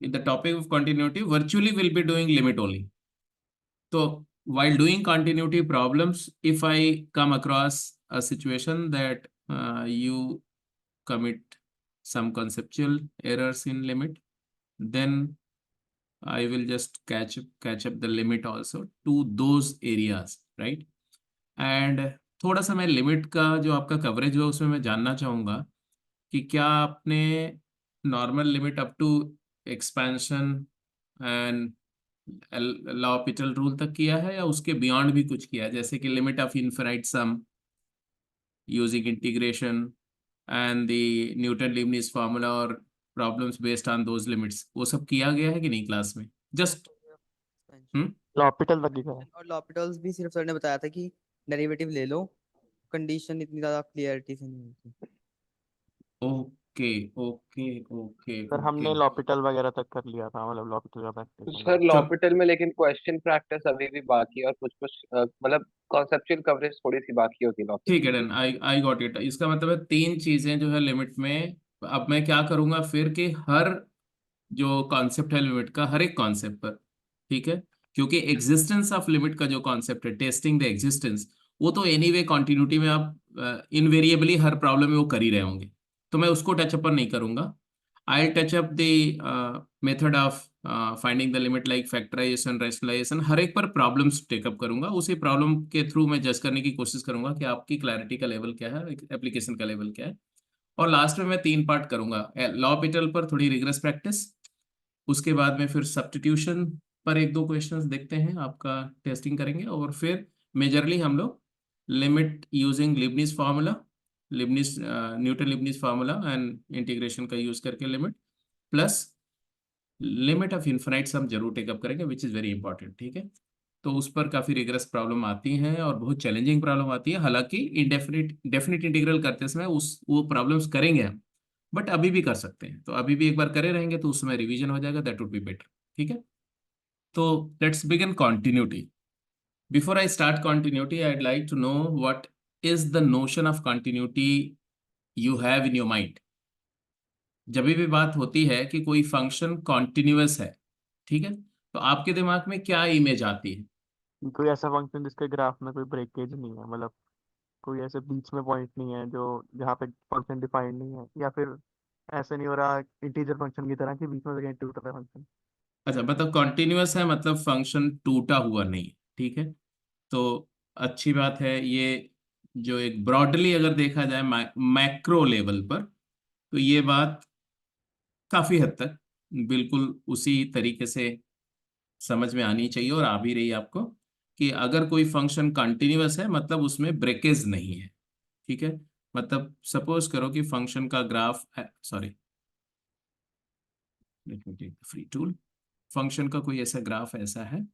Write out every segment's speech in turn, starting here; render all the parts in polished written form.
in the topic of continuity, virtually we'll be doing limit only. So while doing continuity problems, if I come across a situation that you commit some conceptual errors in limit, then I will just catch up the limit also to those areas, right? And थोड़ा सा मैं limit का जो आपका coverage हुआ उसमें मैं जानना चाहूँगा कि क्या आपने normal limit up to expansion and l'Hopital rule तक किया है या उसके बियॉन्ड भी कुछ किया है, जैसे कि limit of infinite sum using integration and the Newton Leibniz formula और problems based on those limits, वो सब किया गया है कि नहीं क्लास में? जस्ट हम्म लॉपिटल तक दिखा है। और l'Hopital's भी सिर्फ सर ने बताया था कि डेरिवेटिव ले लो, कंडीशन इतनी ज्यादा क्लियरिटी से नहीं होती। Okay okay okay sir okay. हमने लॉपिटल वगैरह तक कर लिया था, मतलब लॉपिटल का प्रैक्टिस तो हमने। सर लॉपिटल में लेकिन क्वेश्चन प्रैक्टिस अभी भी बाकी है और कुछ कुछ मतलब कॉन्सेप्चुअल कवरेज थोड़ी सी बाकी होती है ठीक है लॉपिटल में। Done, I got it. इसका मतलब है तीन चीजें जो है लिमिट में। अब मैं क्या करूंगा फिर कि हर जो कॉन्सेप्ट है लिमिट का, हर एक कॉन्सेप्ट पर, ठीक है, क्योंकि एग्जिस्टेंस ऑफ लिमिट का जो कॉन्सेप्ट है, टेस्टिंग द एग्जिस्टेंस, वो तो एनीवे कॉन्टिन्यूटी में आप इनवेरिएबली हर प्रॉब्लम में वो कर ही रहे होंगे, तो मैं उसको टचअप पर नहीं करूंगा। I touch up the method of finding the limit like factorisation, rationalisation, हर एक पर प्रॉब्लम्स टेकअप करूंगा। उसी प्रॉब्लम के थ्रू मैं जज करने की कोशिश करूंगा कि आपकी क्लैरिटी का लेवल क्या है, एप्लीकेशन का लेवल क्या है। और लास्ट में मैं तीन पार्ट करूंगा, l'Hopital पर थोड़ी रिगरस प्रैक्टिस, उसके बाद में फिर सब्स्टिट्यूशन पर एक दो क्वेश्चंस देखते हैं, आपका टेस्टिंग करेंगे, और फिर मेजरली हम लोग limit using Leibniz formula, Leibniz Newton Leibniz formula and integration का यूज करके limit, plus limit of infinite sum जरूर टेकअप करेंगे, विच इज़ वेरी इंपॉर्टेंट, ठीक है। तो उस पर काफ़ी रिगरस प्रॉब्लम आती हैं और बहुत चैलेंजिंग प्रॉब्लम आती है, हालांकि इंडेफिनिट डेफिनिट इंटीग्रल करते समय उस वो प्रॉब्लम्स करेंगे हम, बट अभी भी कर सकते हैं, तो अभी भी एक बार करे रहेंगे तो उसमें रिवीजन हो जाएगा, दैट वुड बी बेटर, ठीक है। तो let's begin continuity. Before I start continuity, I would like to know what is the notion of continuity you have in your mind. जब भी बात होती है कि कोई फंक्शन कॉन्टिन्यूअस है, ठीक है, तो आपके दिमाग में क्या इमेज आती है? कोई ऐसा फंक्शन जिसके ग्राफ में कोई ब्रेकेज नहीं है, मतलब कोई ऐसे बीच में पॉइंट नहीं है जो जहाँ पे फंक्शन डिफाइंड नहीं है, या फिर ऐसे नहीं हो रहा इंटीजर फंक्शन की तरह कि बीच में से कहीं टूट रहा है फंक्शन। अच्छा, मतलब कॉन्टिन्यूअस है मतलब फंक्शन टूटा हुआ नहीं है, ठीक है। तो अच्छी बात है ये, जो एक ब्रॉडली अगर देखा जाए मैक्रो लेवल पर, तो ये बात काफी हद तक बिल्कुल उसी तरीके से समझ में आनी चाहिए, और आ भी रही है आपको, कि अगर कोई फंक्शन कंटिन्यूअस है मतलब उसमें ब्रेकेज नहीं है, ठीक है। मतलब सपोज करो कि फंक्शन का graph, sorry let me take the free tool, function का कोई ऐसा ग्राफ ऐसा है,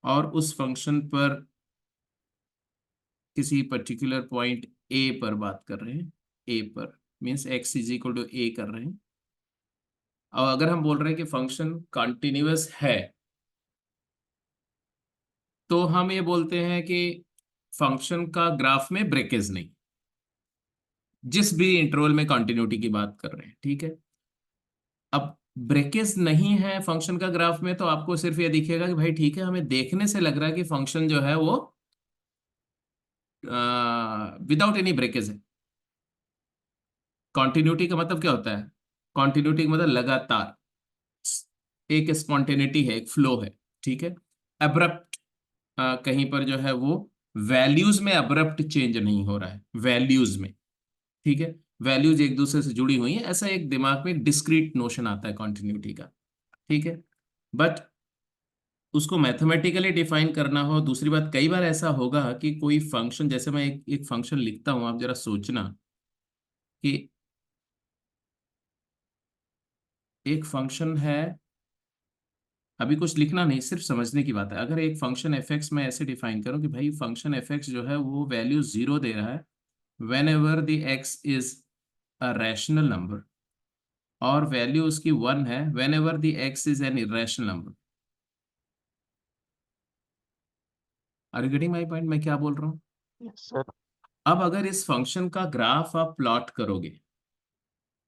और उस फंक्शन पर किसी पर्टिकुलर पॉइंट ए पर बात कर रहे हैं, ए पर means x is equal to a कर रहे हैं, और अगर हम बोल रहे हैं कि फंक्शन कंटिन्यूअस है, तो हम ये बोलते हैं कि फंक्शन का ग्राफ में ब्रेकेज नहीं, जिस भी इंटरवल में कंटिन्यूटी की बात कर रहे हैं, ठीक है। अब ब्रेकेज नहीं है फंक्शन का ग्राफ में, तो आपको सिर्फ ये दिखेगा कि भाई ठीक है, हमें देखने से लग रहा है कि फंक्शन जो है वो विदाउट एनी ब्रेकेज है। कॉन्टिन्यूटी का मतलब क्या होता है? कॉन्टिन्यूटी का मतलब लगातार, एक स्पॉन्टेनिटी है, एक फ्लो है, ठीक है। अब्रप्ट कहीं पर जो है वो वैल्यूज में अब्रप्ट चेंज नहीं हो रहा है, वैल्यूज में, ठीक है। वैल्यूज एक दूसरे से जुड़ी हुई हैं, ऐसा एक दिमाग में एक डिस्क्रीट नोशन आता है कॉन्टिन्यूटी का, ठीक है। बट उसको मैथमेटिकली डिफाइन करना हो, दूसरी बात, कई बार ऐसा होगा कि कोई फंक्शन, जैसे मैं एक फंक्शन लिखता हूं, आप जरा सोचना कि एक फंक्शन है, अभी कुछ लिखना नहीं, सिर्फ समझने की बात है। अगर एक फंक्शन एफ एक्स मैं ऐसे डिफाइन करूं कि भाई फंक्शन एफ एक्स जो है वो वैल्यू जीरो दे रहा है whenever the x is a rational number, और वैल्यू उसकी वन है whenever the x is an irrational number. Are you getting my point, मैं क्या बोल रहा हूँ? Yes sir. अब अगर इस फंक्शन का ग्राफ आप प्लॉट करोगे,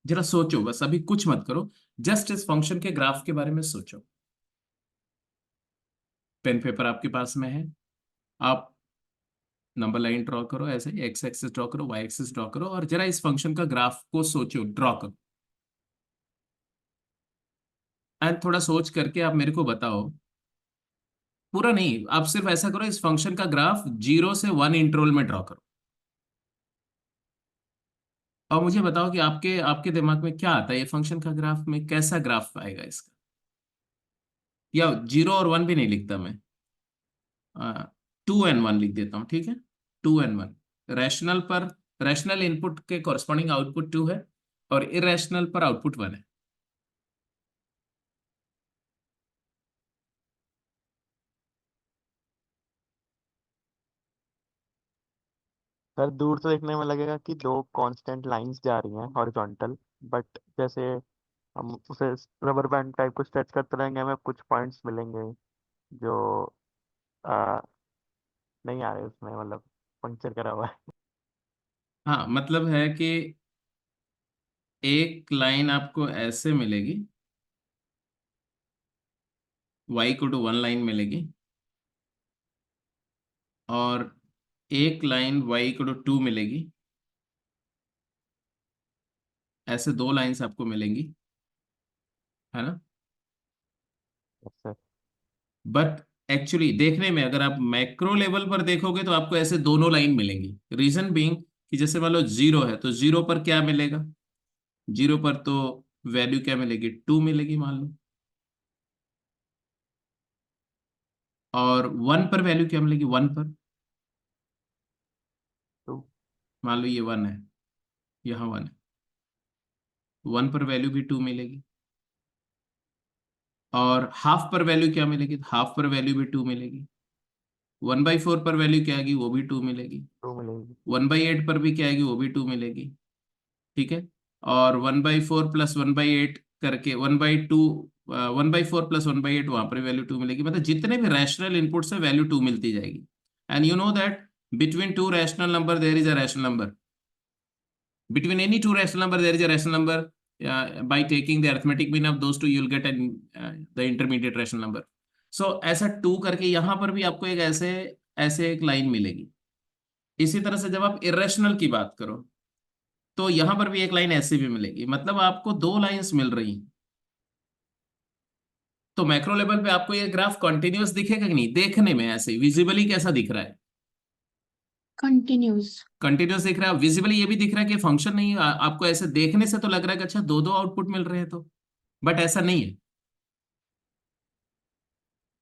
जरा सोचो, बस अभी कुछ मत करो, जस्ट इस फंक्शन के ग्राफ के बारे में सोचो। पेन पेपर आपके पास में है, आप नंबर लाइन ड्रॉ करो, ऐसे एक्स एक्सिस ड्रॉ करो, वाई एक्सिस ड्रॉ करो, और जरा इस फंक्शन का ग्राफ को सोचो, ड्रॉ करो। एंड थोड़ा सोच करके आप मेरे को बताओ, पूरा नहीं, आप सिर्फ ऐसा करो, इस फंक्शन का ग्राफ 0 से 1 इंटरवल में ड्रॉ करो, और मुझे बताओ कि आपके आपके दिमाग में क्या आता है, ये फंक्शन का ग्राफ में कैसा ग्राफ आएगा इसका। या 0 और 1 भी नहीं लिखता मैं, 2 और 1 लिख देता हूँ, ठीक है। 2 और 1 रैशनल पर, रैशनल इनपुट के कॉरस्पॉन्डिंग आउटपुट 2 है, और इरेशनल पर आउटपुट 1 है। सर दूर से देखने में लगेगा कि दो कांस्टेंट लाइंस जा रही हैं हॉरिजॉन्टल, बट जैसे हम उसे रबर बैंड टाइप को स्ट्रेच करते रहेंगे हमें कुछ पॉइंट्स मिलेंगे जो आ, नहीं आ रहे उसमें, मतलब पंक्चर करा हुआ है। हाँ, मतलब है कि एक लाइन आपको ऐसे मिलेगी, y=1 लाइन मिलेगी, और एक लाइन y=2 मिलेगी, ऐसे 2 लाइंस आपको मिलेंगी, है ना। Yes, sir. बट एक्चुअली देखने में अगर आप मैक्रो लेवल पर देखोगे तो आपको ऐसे दोनों लाइन मिलेंगी। रीजन बीइंग कि जैसे मान लो 0 है, तो 0 पर क्या मिलेगा, 0 पर तो वैल्यू क्या मिलेगी, 2 मिलेगी मान लो, और 1 पर वैल्यू क्या मिलेगी, 1 पर, तो मान लो ये 1 है, यहाँ 1 है, 1 पर वैल्यू भी 2 मिलेगी, और हाफ पर वैल्यू क्या मिलेगी, हाफ पर वैल्यू भी 2 मिलेगी, 1/4 पर वैल्यू क्या आएगी, वो भी 2 मिलेगी, टू मिलेगी। 1/8 पर भी क्या आएगी, वो भी 2 मिलेगी, ठीक है। और 1/4 प्लस 1/8 करके 1/2, 1/4 प्लस 1/8 वहां पर वैल्यू 2 मिलेगी, मतलब जितने भी रैशनल इनपुट से वैल्यू 2 मिलती जाएगी। And you know that between two rational number there is a rational number, between any two rational number there is a rational number. By taking the arithmetic mean of those two you will get the intermediate rational number. So ऐसा 2 करके यहाँ पर भी आपको एक ऐसे ऐसे एक लाइन मिलेगी। इसी तरह से जब आप इरेशनल की बात करो तो यहाँ पर भी एक लाइन ऐसी भी मिलेगी, मतलब आपको 2 लाइंस मिल रही हैं। तो मैक्रो लेवल पे आपको ये ग्राफ कंटिन्यूअस दिखेगा कि नहीं, देखने में ऐसे विजिबली कैसा दिख रहा है, कंटिन्यूस। कंटिन्यूअस दिख रहा है, विजिबली ये भी दिख रहा है कि फंक्शन नहीं है। आपको ऐसे देखने से तो लग रहा है कि अच्छा दो दो आउटपुट मिल रहे हैं, तो बट ऐसा नहीं है,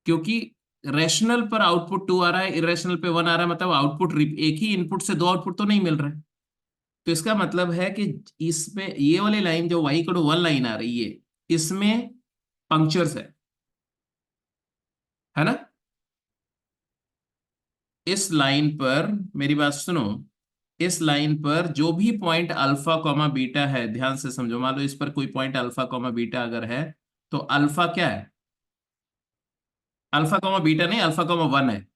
क्योंकि रैशनल पर आउटपुट 2 आ रहा है, इरेशनल पे 1 आ रहा है, मतलब आउटपुट एक ही इनपुट से 2 आउटपुट तो नहीं मिल रहे हैं। तो इसका मतलब है कि इसमें ये वाली लाइन जो y=1 लाइन आ रही है, इसमें पंक्चर्स है ना। इस लाइन पर मेरी बात सुनो, इस लाइन पर जो भी पॉइंट अल्फा कॉमा बीटा है, ध्यान से समझो, मान लो इस पर कोई पॉइंट अल्फा कॉमा बीटा अगर है, तो अल्फा क्या है, अल्फा कॉमा बीटा नहीं, अल्फा कॉमा 1 है,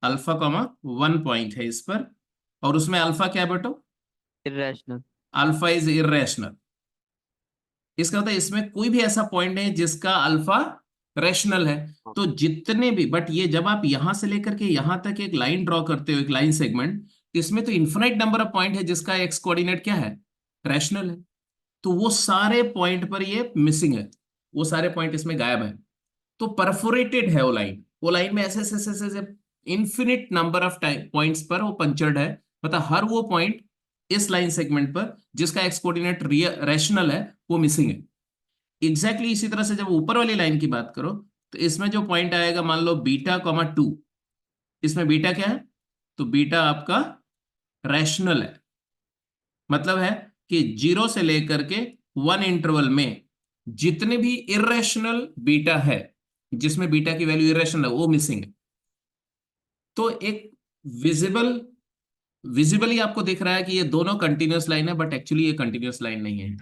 अल्फा कॉमा 1 पॉइंट है इस पर, और उसमें अल्फा क्या है बेटो, इरेशनल। Alpha is irrational. इसका मतलब इसमें कोई भी ऐसा पॉइंट नहीं जिसका अल्फा रैशनल है। तो जितने भी, बट ये जब आप यहां से लेकर के यहां तक एक लाइन ड्रॉ करते हो, एक लाइन सेगमेंट, इसमें तो इन्फिनाइट नंबर ऑफ पॉइंट है जिसका एक्स कोऑर्डिनेट क्या है, रैशनल है। तो वो सारे पॉइंट पर ये मिसिंग है, वो सारे पॉइंट इसमें गायब है। तो परफोरेटेड है वो लाइन में ऐसे ऐसे ऐसे ऐसे इन्फिनिट नंबर ऑफ पॉइंट्स पर वो पंचर्ड है, मतलब हर वो पॉइंट इस लाइन सेगमेंट पर जिसका एक्स कोऑर्डिनेट रैशनल है वो मिसिंग है। एग्जैक्टली इसी तरह से जब ऊपर वाली लाइन की बात करो तो इसमें जो पॉइंट आएगा, मान लो β,2, इसमें बीटा क्या है, तो बीटा आपका रैशनल है। मतलब है कि 0 से लेकर के 1 इंटरवल में जितने भी इरेशनल बीटा है, जिसमें बीटा की वैल्यू इरेशनल है, वो मिसिंग है। तो एक विजिबल विजिबली आपको दिख रहा है कि ये दोनों कंटिन्यूअस लाइन है, बट एक्चुअली ये कंटिन्यूअस लाइन नहीं है।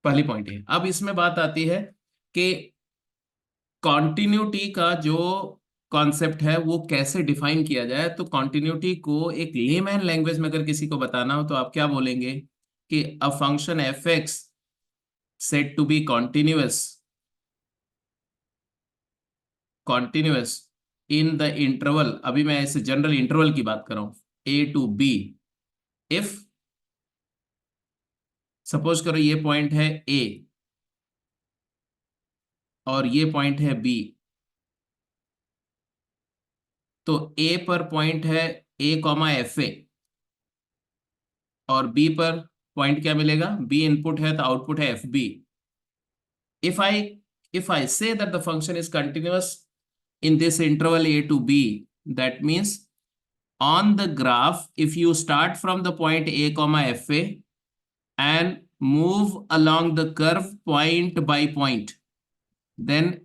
पहली पॉइंट है। अब इसमें बात आती है कि कॉन्टिन्यूटी का जो कॉन्सेप्ट है वो कैसे डिफाइन किया जाए। तो कॉन्टिन्यूटी को एक लेमैन लैंग्वेज में अगर किसी को बताना हो तो आप क्या बोलेंगे कि a function f x said to be continuous in the interval, अभी मैं ऐसे जनरल इंटरवल की बात कर रहा हूं, ए टू बी, इफ सपोज करो ये पॉइंट है ए और ये पॉइंट है बी, तो ए पर पॉइंट है ए कॉमा एफ ए और बी पर पॉइंट क्या मिलेगा, बी इनपुट है तो आउटपुट है f b. if i if I say that the function is continuous in this interval a to b, that means on the graph, if you start from the point a comma fa and move along the curve point by point, then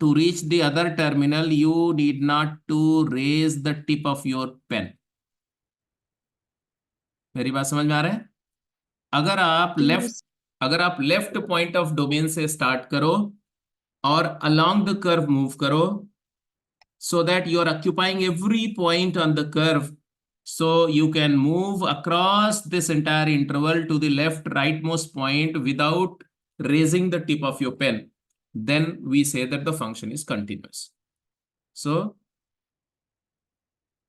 to reach the other terminal you need not to raise the tip of your pen. मेरी बात समझ में आ रहा है? Yes. अगर आप left point of domain से स्टार्ट करो और अलोंग द कर्व मूव करो, so that you are occupying every point on the curve, so you can move across this entire interval to the left rightmost point without raising the tip of your pen, then we say that the function is continuous. So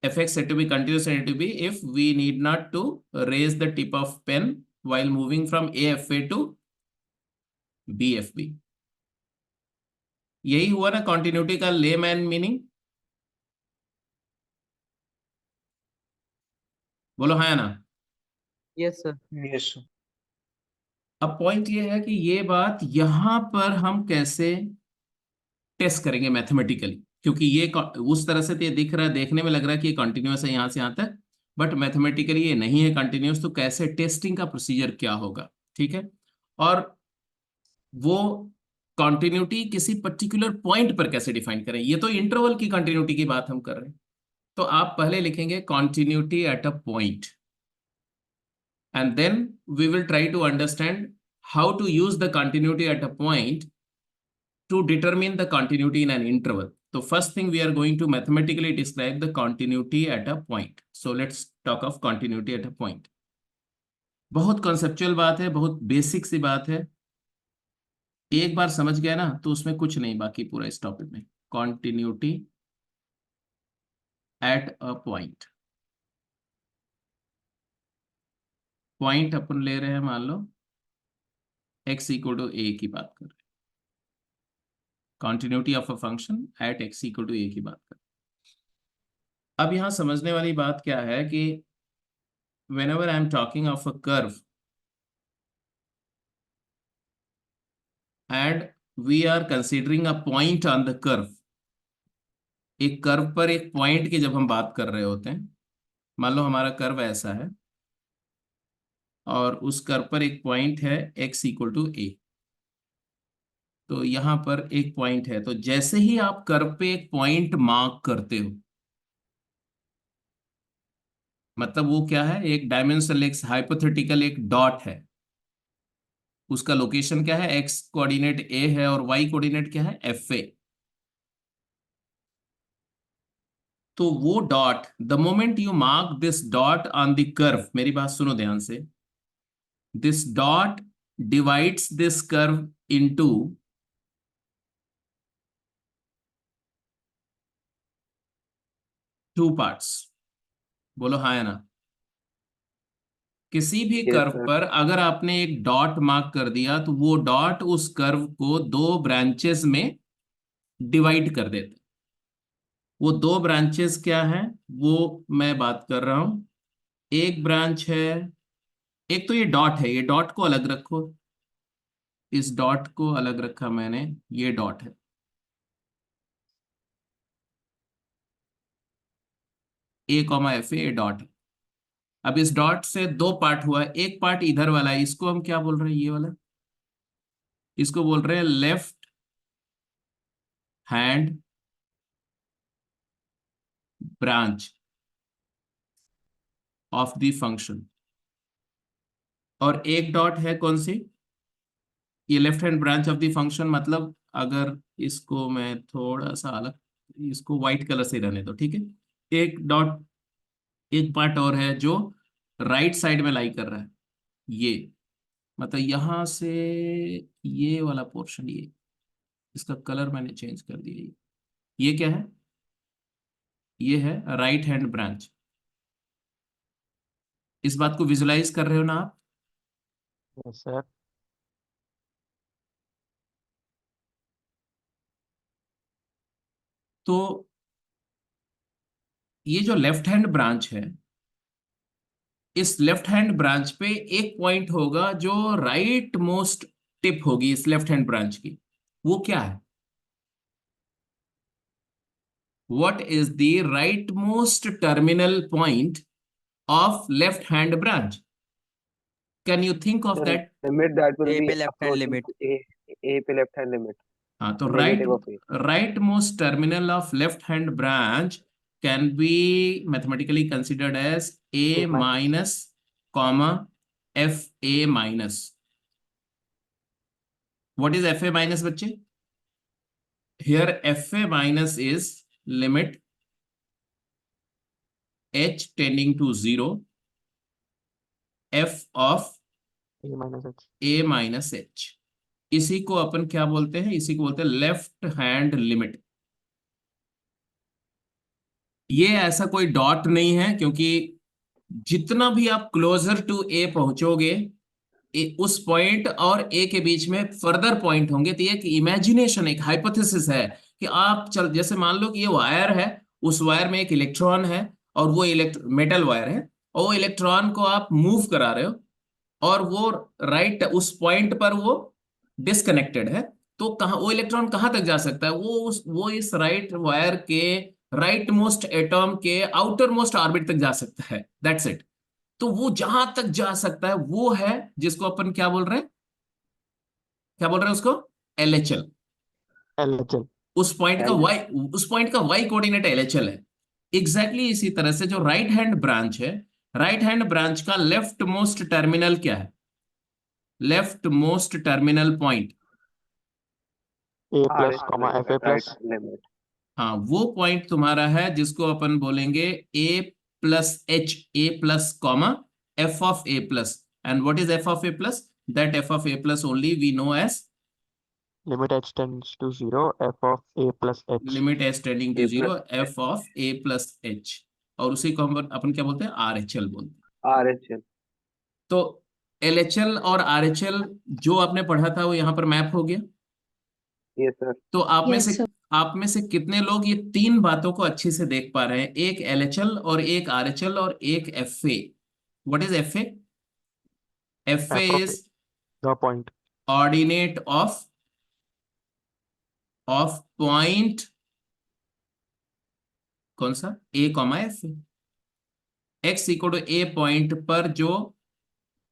fx said to be continuous and to be if we need not to raise the tip of pen while moving from AFA to BFB. यही हुआ ना continuity का layman meaning? बोलो हाँ या ना? Yes sir. Yes sir. अब point ये है कि ये बात यहां पर हम कैसे टेस्ट करेंगे मैथमेटिकली, क्योंकि ये उस तरह से तो ये दिख रहा है, देखने में लग रहा है कि ये कंटिन्यूअस है यहां से यहां तक, बट मैथमेटिकली ये नहीं है कंटिन्यूअस, तो कैसे टेस्टिंग का प्रोसीजर क्या होगा, ठीक है? और वो कंटिन्यूटी किसी पर्टिकुलर पॉइंट पर कैसे डिफाइन करें, ये तो इंटरवल की कंटिन्यूटी की बात हम कर रहे हैं। तो आप पहले लिखेंगे continuity at a point, and then we will try to understand how to use the continuity at a point to determine the continuity in an interval. So first thing we are going to mathematically describe the continuity at a point. So let's talk of continuity at a point. बहुत conceptual बात है, बहुत basic सी बात है, एक बार समझ गया ना तो उसमें कुछ नहीं बाकी पूरा इस टॉपिक में। continuity at a point, point अपन ले रहे हैं, मान लो x इक्वल टू ए की बात कर रहे हैं, continuity of a function at x equal to a की बात कर रहे हैं। अब यहां समझने वाली बात क्या है कि whenever I am talking of a curve and we are considering a point on the curve, एक कर्व पर एक पॉइंट की जब हम बात कर रहे होते हैं, मान लो हमारा कर्व ऐसा है और उस कर्व पर एक पॉइंट है x इक्वल टू ए, तो यहां पर एक पॉइंट है, तो जैसे ही आप कर्व पे एक पॉइंट मार्क करते हो, मतलब वो क्या है, एक डायमेंशनल, एक हाइपोथेटिकल एक डॉट है, उसका लोकेशन क्या है, x कोऑर्डिनेट a है और y कोऑर्डिनेट क्या है, fa। तो वो dot, the moment you mark this dot on the curve, मेरी बात सुनो ध्यान से, this dot divides this curve into two parts. बोलो हाँ या ना? किसी भी Yes, कर्व sir. पर अगर आपने एक डॉट मार्क कर दिया तो वो डॉट उस कर्व को दो ब्रांचेस में डिवाइड कर देते। वो दो ब्रांचेस क्या हैं वो मैं बात कर रहा हूं। एक ब्रांच है, एक तो ये डॉट है, ये डॉट को अलग रखो, इस डॉट को अलग रखा मैंने, ये डॉट है, a comma f A dot है। अब इस डॉट से दो पार्ट हुआ है, एक पार्ट इधर वाला है, इसको हम क्या बोल रहे हैं, ये वाला, इसको बोल रहे हैं left hand branch of the function. और एक डॉट है कौन सी, ये left hand branch of the function, मतलब अगर इसको मैं थोड़ा सा अलग, इसको व्हाइट कलर से रहने दो, ठीक है। एक डॉट, एक पार्ट और है जो राइट साइड में लाई कर रहा है, ये मतलब यहां से ये वाला पोर्शन, ये इसका कलर मैंने चेंज कर दिया। ये क्या है? ये है राइट हैंड ब्रांच। इस बात को विजुलाइज कर रहे हो ना आप? Yes sir. तो ये जो लेफ्ट हैंड ब्रांच है, इस लेफ्ट हैंड ब्रांच पे एक पॉइंट होगा जो राइट मोस्ट टिप होगी इस लेफ्ट हैंड ब्रांच की। वो क्या है? What is the right most terminal point of left hand branch? Can you think of The that? limit that will A be पे left hand approaching limit. to A पे left hand limit, हाँ, तो the right negative of A. Right most terminal of left hand branch can be mathematically considered as a A minus। Minus comma f a minus. What is f a minus बच्चे? Here F a minus is limit h tending to 0 f of A minus H। a minus h। इसी को अपन क्या बोलते हैं? इसी को बोलते हैं लेफ्ट हैंड लिमिट। ये ऐसा कोई डॉट नहीं है, क्योंकि जितना भी आप क्लोजर टू ए पहुंचोगे, उस पॉइंट और ए के बीच में फर्दर पॉइंट होंगे। तो ये एक इमेजिनेशन, एक हाइपोथेसिस है कि आप चल, जैसे मान लो कि ये वायर है, उस वायर में एक इलेक्ट्रॉन है, और वो मेटल वायर है, और वो इलेक्ट्रॉन को आप मूव करा रहे हो, और वो राइट उस पॉइंट पर वो डिस्कनेक्टेड है। तो कहाँ वो इलेक्ट्रॉन कहाँ तक जा सकता है? वो इस राइट वायर के राइट मोस्ट एटॉम के आउटर मोस्ट ऑर्बिट तक जा सकता है। That's it. तो वो जहां तक जा सकता है वो है जिसको अपन क्या बोल रहे हैं? क्या बोल रहे हैं उसको? LHL। LHL। L उस पॉइंट का वाई कोऑर्डिनेट LHL है। एग्जैक्टली इसी तरह से जो राइट हैंड ब्रांच है, राइट हैंड ब्रांच का लेफ्ट मोस्ट टर्मिनल क्या है? Left most terminal point, A R plus is comma limit, F A right plus. hand limit. हाँ, वो पॉइंट तुम्हारा है जिसको अपन बोलेंगे A plus H, A plus comma F of A plus. And what is F of A plus? That F of A plus only we know as limit H tends to 0 F of A plus H। Limit h tending to A 0 plus F of A plus H। और उसी को हम अपन क्या बोलते हैं? RHL बोलते हैं। RHL. तो LHL और RHL जो आपने पढ़ा था वो यहाँ पर मैप हो गया। Yes sir. तो Yes, sir. आप में से कितने लोग ये तीन बातों को अच्छे से देख पा रहे हैं? एक LHL और एक RHL और एक FA। What is FA? FA F of is the point. Ordinate of point कौन सा? A comma FA। x equal to A point पर जो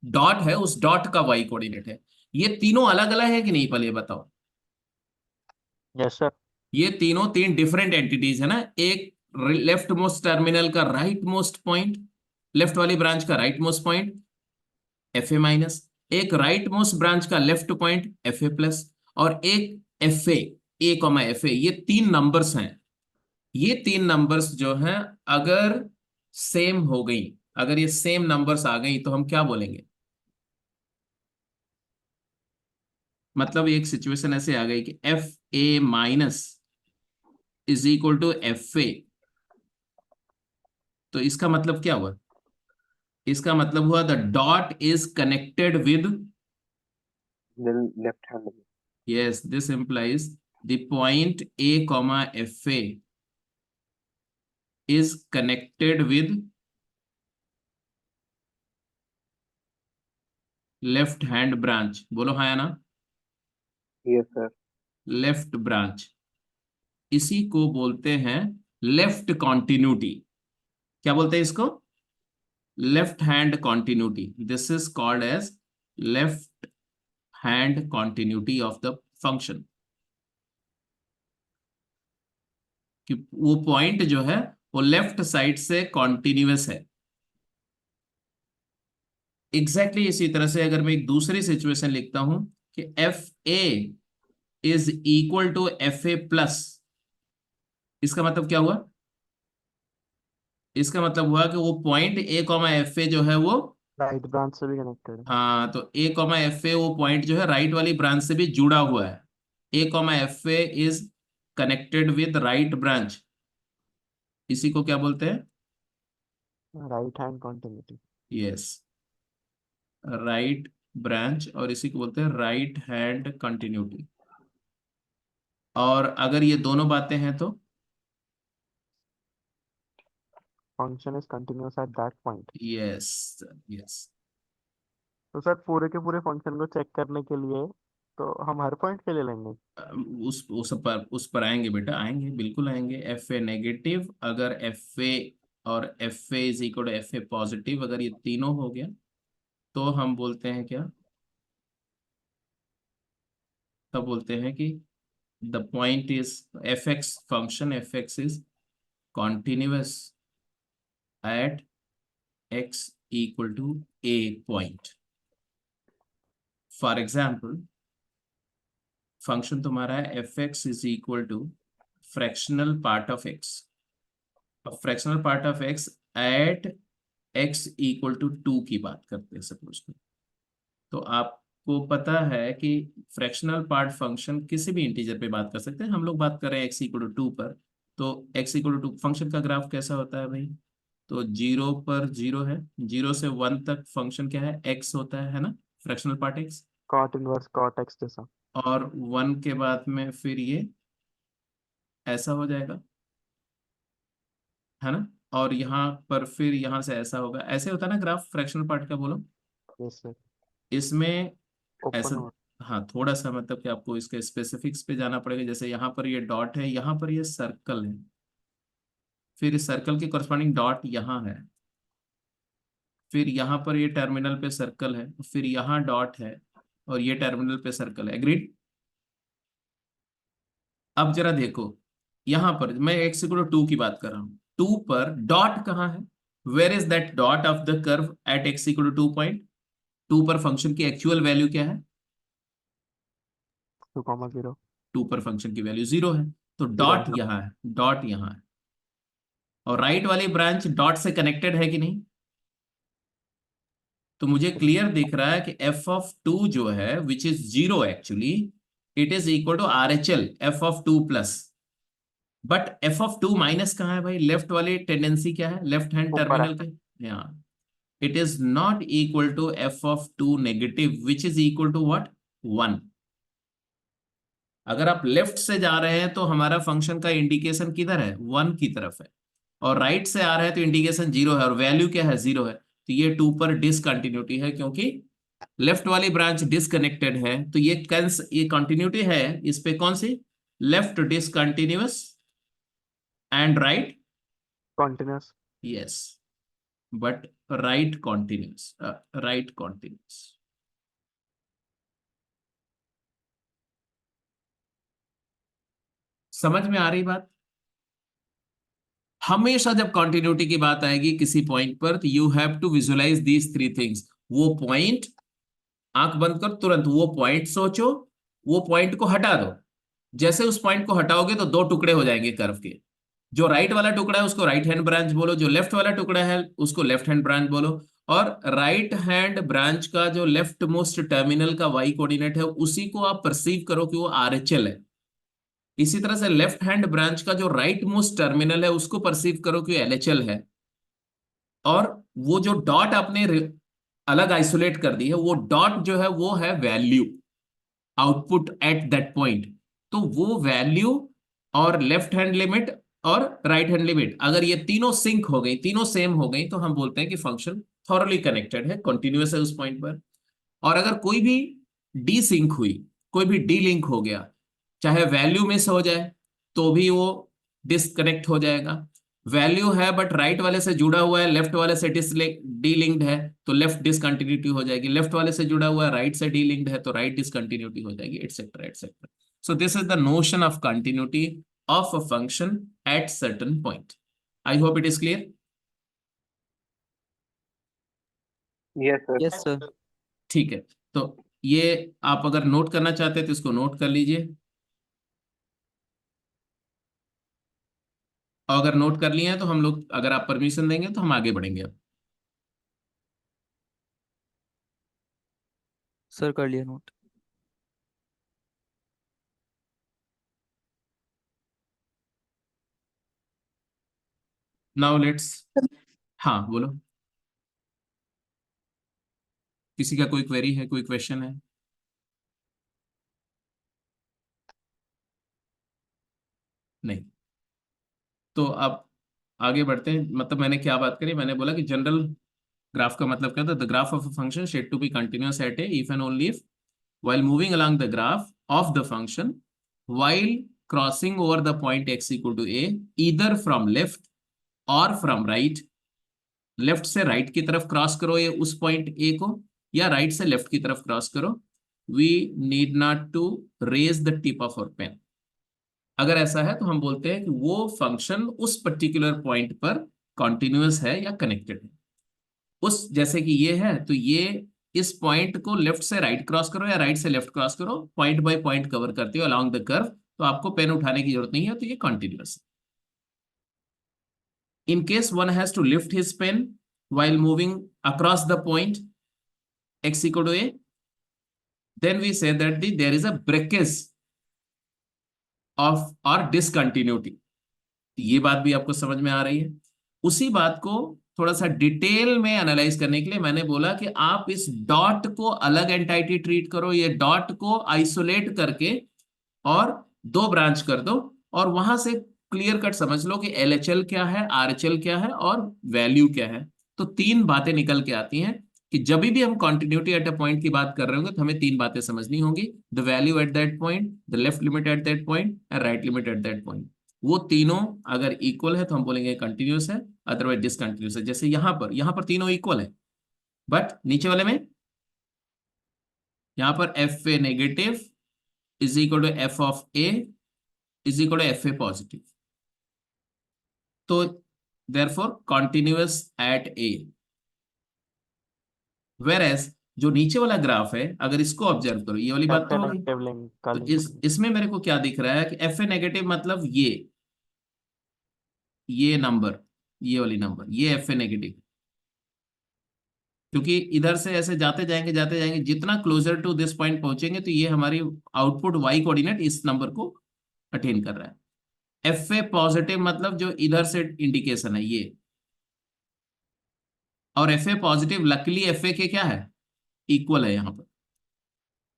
डॉट है, उस डॉट का y कोऑर्डिनेट है। ये तीनों अलग अलग है कि नहीं? पहले ये बताओ। Yes sir. ये तीनों तीन डिफरेंट एंटिटीज है ना। एक लेफ्ट मोस्ट टर्मिनल का राइट मोस्ट पॉइंट, लेफ्ट वाली ब्रांच का right most point FA minus, एक राइट मोस्ट ब्रांच का लेफ्ट पॉइंट FA प्लस, और एक FA, A कॉमा FA। ये तीन नंबर्स हैं। ये तीन नंबर्स जो हैं, अगर सेम हो गई, अगर ये सेम नंबर्स आ गई, तो हम क्या बोलेंगे? मतलब एक सिचुएशन ऐसे आ गई कि FA minus is equal to FA। तो इसका मतलब क्या हुआ? इसका मतलब हुआ the dot is connected with, The left hand limit. yes, this implies the point A comma FA is connected with left hand branch। बोलो हाँ या ना? Yes sir. लेफ्ट ब्रांच, इसी को बोलते हैं लेफ्ट कॉन्टिन्यूटी। क्या बोलते हैं इसको? Left hand continuity. This is called as left hand continuity of the function. कि वो पॉइंट जो है वो लेफ्ट साइड से कॉन्टिन्यूअस है। एग्जैक्टली इसी तरह से अगर मैं एक दूसरी सिचुएशन लिखता हूं कि FA is equal to FA plus, इसका मतलब क्या हुआ? इसका मतलब हुआ कि वो पॉइंट A कॉमा FA जो है वो राइट ब्रांच से भी कनेक्टेड है। हाँ, तो ए कॉमा एफ ए वो पॉइंट जो है राइट वाली ब्रांच से भी जुड़ा हुआ है। A comma f a is connected with right branch, इसी को क्या बोलते हैं? Right hand continuity. Yes, right branch, और इसी को बोलते हैं राइट हैंड कंटिन्यूटी। और अगर ये दोनों बातें हैं तो function is continuous at that point. Yes, yes. तो सर पूरे के पूरे फंक्शन को चेक करने के लिए तो हम हर पॉइंट के लिए लेंगे। उस पर आएंगे बेटा, आएंगे, बिल्कुल आएंगे। एफ ए नेगेटिव, अगर एफ ए और f a is equal to f a positive, अगर ये तीनों हो गया तो हम बोलते हैं क्या? तब बोलते हैं कि the point is f x, function f x is continuous at x equal to a point. For example, function तुम्हारा है f x is equal to fractional part of x, fractional part of x at x equal to 2 की बात करते हैं suppose में। तो आपको पता है कि फ्रैक्शनल पार्ट फंक्शन किसी भी इंटीजर पे बात कर सकते हैं। हम लोग बात कर रहे हैं एक्स इक्वल टू 2 पर, तो एक्स इक्वल टू 2 फंक्शन का ग्राफ कैसा होता है भाई? तो 0 पर 0 है, 0 से 1 तक फंक्शन क्या है? एक्स होता है ना, fractional part x. Cot inverse cot x जैसा। और 1 के बाद में फिर ये ऐसा हो जाएगा, है ना। और यहाँ पर फिर यहाँ से ऐसा होगा, ऐसे होता है ना ग्राफ फ्रैक्शनल पार्ट का, बोलो। Yes sir. इसमें ओपन ऐसा, हो। हाँ, थोड़ा सा मतलब कि आपको इसके स्पेसिफिक्स पे जाना पड़ेगा। जैसे यहाँ पर ये डॉट है, यहाँ पर ये सर्कल है, फिर इस सर्कल के कॉरस्पॉन्डिंग डॉट यहाँ है, फिर यहाँ पर ये टर्मिनल पे सर्कल है, फिर यहाँ डॉट है, और ये टर्मिनल पे सर्कल है। एग्रीड? अब जरा देखो, यहाँ पर मैं एक्स इक्वल टू 2 की बात कर रहा हूँ, 2 पर डॉट कहाँ है? Where is that dot of the curve at x equal to 2 point? 2 पर फंक्शन की एक्चुअल वैल्यू क्या है? 2,0। 2 पर फंक्शन की वैल्यू 0 है, तो जीरो डॉट है। यहाँ है, डॉट यहाँ है। और राइट वाली ब्रांच डॉट से कनेक्टेड है कि नहीं? तो मुझे क्लियर दिख रहा है कि एफ ऑफ 2 जो है which is 0 actually, it is equal to r h l f of 2 plus. But f of 2 minus कहाँ है भाई? लेफ्ट वाली टेंडेंसी क्या है, लेफ्ट हैंड ऊपर है। टर्मिनल के। यहाँ it is not equal to f of 2 negative which is equal to what? 1। अगर आप लेफ्ट से जा रहे हैं तो हमारा फंक्शन का इंडिकेशन किधर है? 1 की तरफ है, और राइट से आ रहे हैं तो इंडिकेशन 0 है, और वैल्यू क्या है? 0 है। तो ये 2 पर डिसकंटिन्यूटी है, क्योंकि लेफ्ट वाली ब्रांच डिसकनेक्टेड है। तो ये कंटिन्यूटी है इस पे, कौन सी? Left discontinuous and right, continuous. Yes, but right continuous, right continuous. समझ में आ रही बात? हमेशा जब कॉन्टिन्यूटी की बात आएगी किसी पॉइंट पर, तो you have to visualize these 3 things. वो पॉइंट, आंख बंद कर, तुरंत वो पॉइंट सोचो, वो पॉइंट को हटा दो। जैसे उस पॉइंट को हटाओगे तो 2 टुकड़े हो जाएंगे कर्व के। जो राइट वाला टुकड़ा है उसको राइट हैंड ब्रांच बोलो, जो लेफ्ट वाला टुकड़ा है उसको लेफ्ट हैंड ब्रांच बोलो। और राइट हैंड ब्रांच का जो लेफ्ट मोस्ट टर्मिनल का वाई कोऑर्डिनेट है, उसी को आप परसीव करो कि वो आरएचएल है। इसी तरह से लेफ्ट हैंड ब्रांच का जो राइट मोस्ट टर्मिनल है, उसको परसीव करो कि एलएचएल है। और वो जो डॉट आपने अलग आइसोलेट कर दी है, वो डॉट जो है वो है value, output at that point. तो वो वैल्यू और लेफ्ट हैंड लिमिट और राइट हैंड लिमिट, अगर ये तीनों सिंक हो गई, तीनों सेम हो गई, तो हम बोलते हैं कि फंक्शन थॉरली कनेक्टेड है, कॉन्टिन्यूअस है उस पॉइंट पर। और अगर कोई भी डी सिंक हुई, कोई भी डी लिंक हो गया, चाहे वैल्यू मिस हो जाए तो भी वो डिस्कनेक्ट हो जाएगा। वैल्यू है बट राइट वाले से जुड़ा हुआ है, लेफ्ट वाले से डी लिंक्ड है, तो लेफ्ट डिसकंटिन्यूटी हो जाएगी। लेफ्ट वाले से जुड़ा हुआ है, राइट से डी लिंक्ड है, तो राइट डिसकंटिन्यूटी हो जाएगी, etcetera etcetera. So this is the notion of continuity of a function eight certain point. I hope it is clear. Yes sir. Yes sir. ठीक है, तो ये आप अगर नोट करना चाहते हैं तो इसको नोट कर लीजिए, और अगर नोट कर लिए हैं तो हम लोग, अगर आप परमिशन देंगे तो हम आगे बढ़ेंगे अब। सर कर लिया नोट। नाउ लेट्स, हाँ बोलो, किसी का कोई क्वेरी है, कोई क्वेश्चन है? नहीं, तो अब आगे बढ़ते हैं। मतलब मैंने क्या बात करी, मैंने बोला कि जनरल ग्राफ का मतलब क्या था, the graph of a function said to be continuous at a if and only if while moving along the graph of the function while crossing over the point x equal to a either from left or from right, left से right की तरफ cross करो ये उस point A को, या right से left की तरफ क्रॉस करो, we need not to raise the tip of our pen. अगर ऐसा है तो हम बोलते हैं कि वो फंक्शन उस पर्टिकुलर पॉइंट पर कॉन्टिन्यूअस है या कनेक्टेड है। उस जैसे कि ये है तो ये इस पॉइंट को लेफ्ट से राइट क्रॉस करो या राइट से लेफ्ट क्रॉस करो, पॉइंट बाय पॉइंट कवर करते हो अलोंग द कर्व, तो आपको पेन उठाने की जरूरत नहीं है, तो ये कॉन्टिन्यूअस है। In case one has to lift his pen while moving across the point x equal to a, then we say that there is a breakage of or discontinuity। ये बात भी आपको समझ में आ रही है? उसी बात को थोड़ा सा डिटेल में एनालाइज करने के लिए मैंने बोला कि आप इस डॉट को अलग एंटाइटी ट्रीट करो, ये डॉट को आइसोलेट करके और दो ब्रांच कर दो, और वहां से क्लियर कट समझ लो कि एलएचएल क्या है, आरएचएल क्या है और वैल्यू क्या है। तो तीन बातें निकल के आती हैं कि जब भी हम कॉन्टिन्यूटी एट अ पॉइंट की बात कर रहे होंगे तो हमें तीन बातें समझनी होंगी, the value eight that point, the left limit at that point and right limit at that point. वो तीनों अगर इक्वल है तो हम बोलेंगे कंटिन्यूस है, अदरवाइज डिसकंटिन्यूस है। जैसे यहां पर तीनों इक्वल है, बट नीचे वाले में यहां पर f a negative is equal to f of a is equal to f a positive, तो therefore continuous at a. Whereas जो नीचे वाला ग्राफ है, अगर इसको ऑब्जर्व करो, ये वाली बात तो होगी, नेगेटिव लिंक का तो लिंक। इसमें मेरे को क्या दिख रहा है कि एफ ए नेगेटिव मतलब ये नंबर, ये वाली नंबर, ये एफ ए नेगेटिव, क्योंकि इधर से ऐसे जाते जाएंगे जितना क्लोजर टू दिस पॉइंट पहुंचेंगे तो ये हमारी आउटपुट वाई कोऑर्डिनेट इस नंबर को अटेन कर रहा है। एफ ए पॉजिटिव मतलब जो इधर से इंडिकेशन है ये, और f a positive luckily F A के क्या है, इक्वल है यहाँ पर,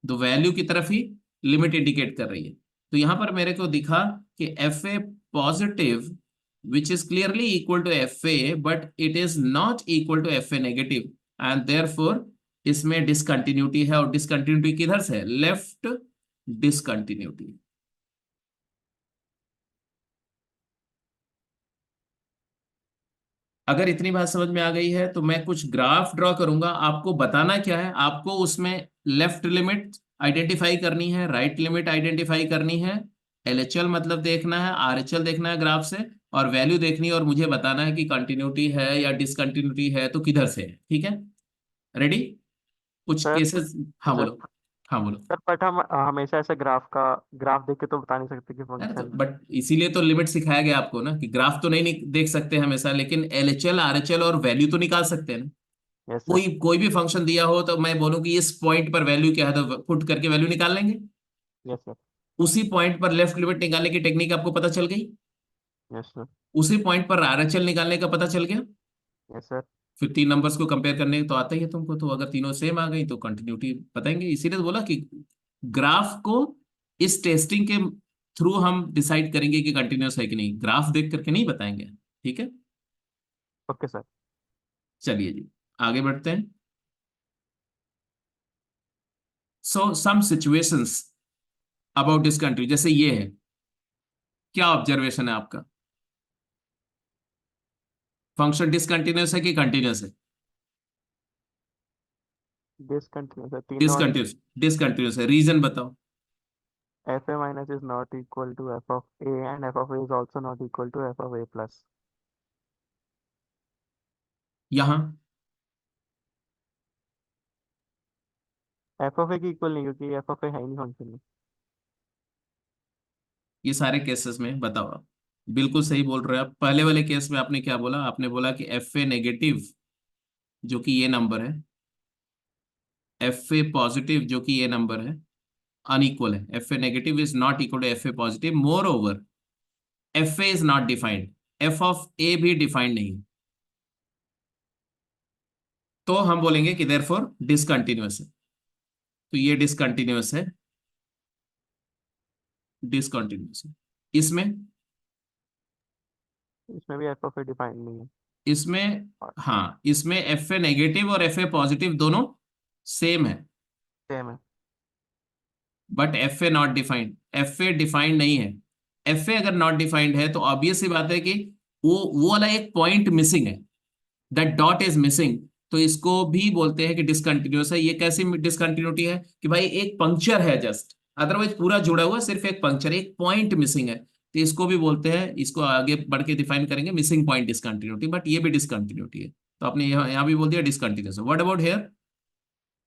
तो वैल्यू की तरफ ही लिमिट इंडिकेट कर रही है। तो यहाँ पर मेरे को दिखा कि f a positive which is clearly equal to f a but it is not equal to f a negative, and therefore इसमें डिसकंटिन्यूटी है, और डिसकंटिन्यूटी किधर से है, लेफ्ट डिसकंटिन्यूटी। अगर इतनी बात समझ में आ गई है तो मैं कुछ ग्राफ ड्रॉ करूंगा, आपको बताना क्या है, आपको उसमें लेफ्ट लिमिट आइडेंटिफाई करनी है, राइट लिमिट आइडेंटिफाई करनी है, एलएचएल मतलब देखना है, आरएचएल देखना है ग्राफ से, और वैल्यू देखनी है, और मुझे बताना है कि कंटिन्यूटी है या डिसकंटिन्यूटी है तो किधर से है। ठीक है, रेडी? कुछ सर केसेस, हाँ सर बोलो, हाँ बोलो। सर बट हम हमेशा ऐसे ग्राफ देख के तो बता नहीं सकते कि अरे तो फंक्शन। बट इसीलिए तो लिमिट सिखाया गया आपको ना, कि ग्राफ तो नहीं देख सकते हमेशा, लेकिन एलएचएल आरएचएल और वैल्यू तो निकाल सकते हैं ना। Yes sir. कोई भी फंक्शन दिया हो तो मैं बोलूं कि इस पॉइंट पर वैल्यू क्या है, तो पुट करके वैल्यू निकाल लेंगे। Yes sir. उसी पॉइंट पर लेफ्ट लिमिट निकालने की टेक्निक आपको पता चल गई, यस सर। उसी पॉइंट पर आरएचएल निकालने का पता चल गया, यस सर। फिर तीन नंबर्स को कंपेयर करने तो आता ही है तुमको, तो अगर तीनों सेम आ गई तो कंटिन्यूटी बताएंगे। इसीलिए तो बोला कि ग्राफ को इस टेस्टिंग के थ्रू हम डिसाइड करेंगे कि कंटिन्यूस है कि नहीं, ग्राफ देख करके नहीं बताएंगे। ठीक है, ओके सर। चलिए जी आगे बढ़ते हैं। So some situations about this country, जैसे ये है, क्या ऑब्जर्वेशन है आपका, फंक्शन डिसकंटिन्यूस है कि कंटिन्यूस है? डिसकंटिन्यूस है तीनों। डिसकंटिन्यूस, डिसकंटिन्यूस है, रीजन बताओ। F a minus is not equal to f of a and f of a is also not equal to f of a plus. यहां एफ ऑफ ए की equal नहीं, क्योंकि F of ए है ही नहीं function में। ये सारे केसेस में बताओ आप, बिल्कुल सही बोल रहे हो आप। पहले वाले केस में आपने क्या बोला, आपने बोला कि एफ ए नेगेटिव जो कि ये नंबर है, एफ ए पॉजिटिव जो कि ये नंबर है अनइक्वल है, f a negative is not equal to f a positive, moreover f a is not defined, f of a भी डिफाइंड नहीं है, तो हम बोलेंगे कि देयरफॉर डिसकंटिन्यूअस है। तो ये डिसकंटिन्यूअस है, डिसकंटिन्यूअस है। इसमें इसमें भी एफ ऑफ ए डिफाइंड नहीं है। इसमें हाँ, इसमें एफ ए नेगेटिव और एफ ए पॉजिटिव दोनों सेम है, सेम है। But F A not defined, F A defined नहीं है। एफ ए अगर नॉट डिफाइंड है तो ऑब्वियस सी बात है कि वो वाला एक पॉइंट मिसिंग है, दैट डॉट इज मिसिंग, तो इसको भी बोलते हैं कि डिसकंटिन्यूअस है। ये कैसी डिसकंटिन्यूटी है कि भाई एक पंक्चर है जस्ट, अदरवाइज पूरा जुड़ा हुआ, सिर्फ एक पंक्चर, एक पॉइंट मिसिंग है, तो इसको भी बोलते हैं, इसको आगे बढ़ के डिफाइन करेंगे मिसिंग पॉइंट डिसकंटिन्यूटी, बट ये भी डिसकंटिन्यूटी है। तो आपने यहाँ भी बोल दिया डिसकंटिन्यूअस है। What about here?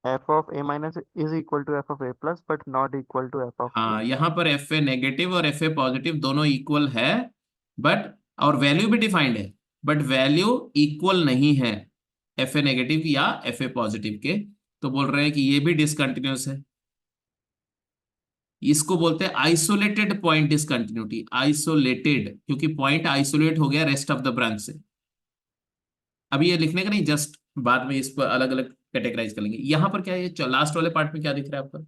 F of a minus is equal to f of a plus but not equal to f of हाँ, यहाँ पर एफ ए नेगेटिव और एफ ए पॉजिटिव दोनों इक्वल है, बट और वैल्यू भी डिफाइंड है, बट वैल्यू इक्वल नहीं है एफ ए नेगेटिव या एफ ए पॉजिटिव के, तो बोल रहे हैं कि ये भी डिसकंटिन्यूअस है। इसको बोलते हैं आइसोलेटेड पॉइंट डिसकंटिन्यूटी, आइसोलेटेड क्योंकि पॉइंट आइसोलेट हो गया रेस्ट ऑफ द ब्रांच से। अभी ये लिखने का नहीं, जस्ट बाद में इस पर अलग अलग कैटेगराइज कर लेंगे। यहाँ पर क्या है, लास्ट वाले पार्ट में क्या दिख रहा है आपका?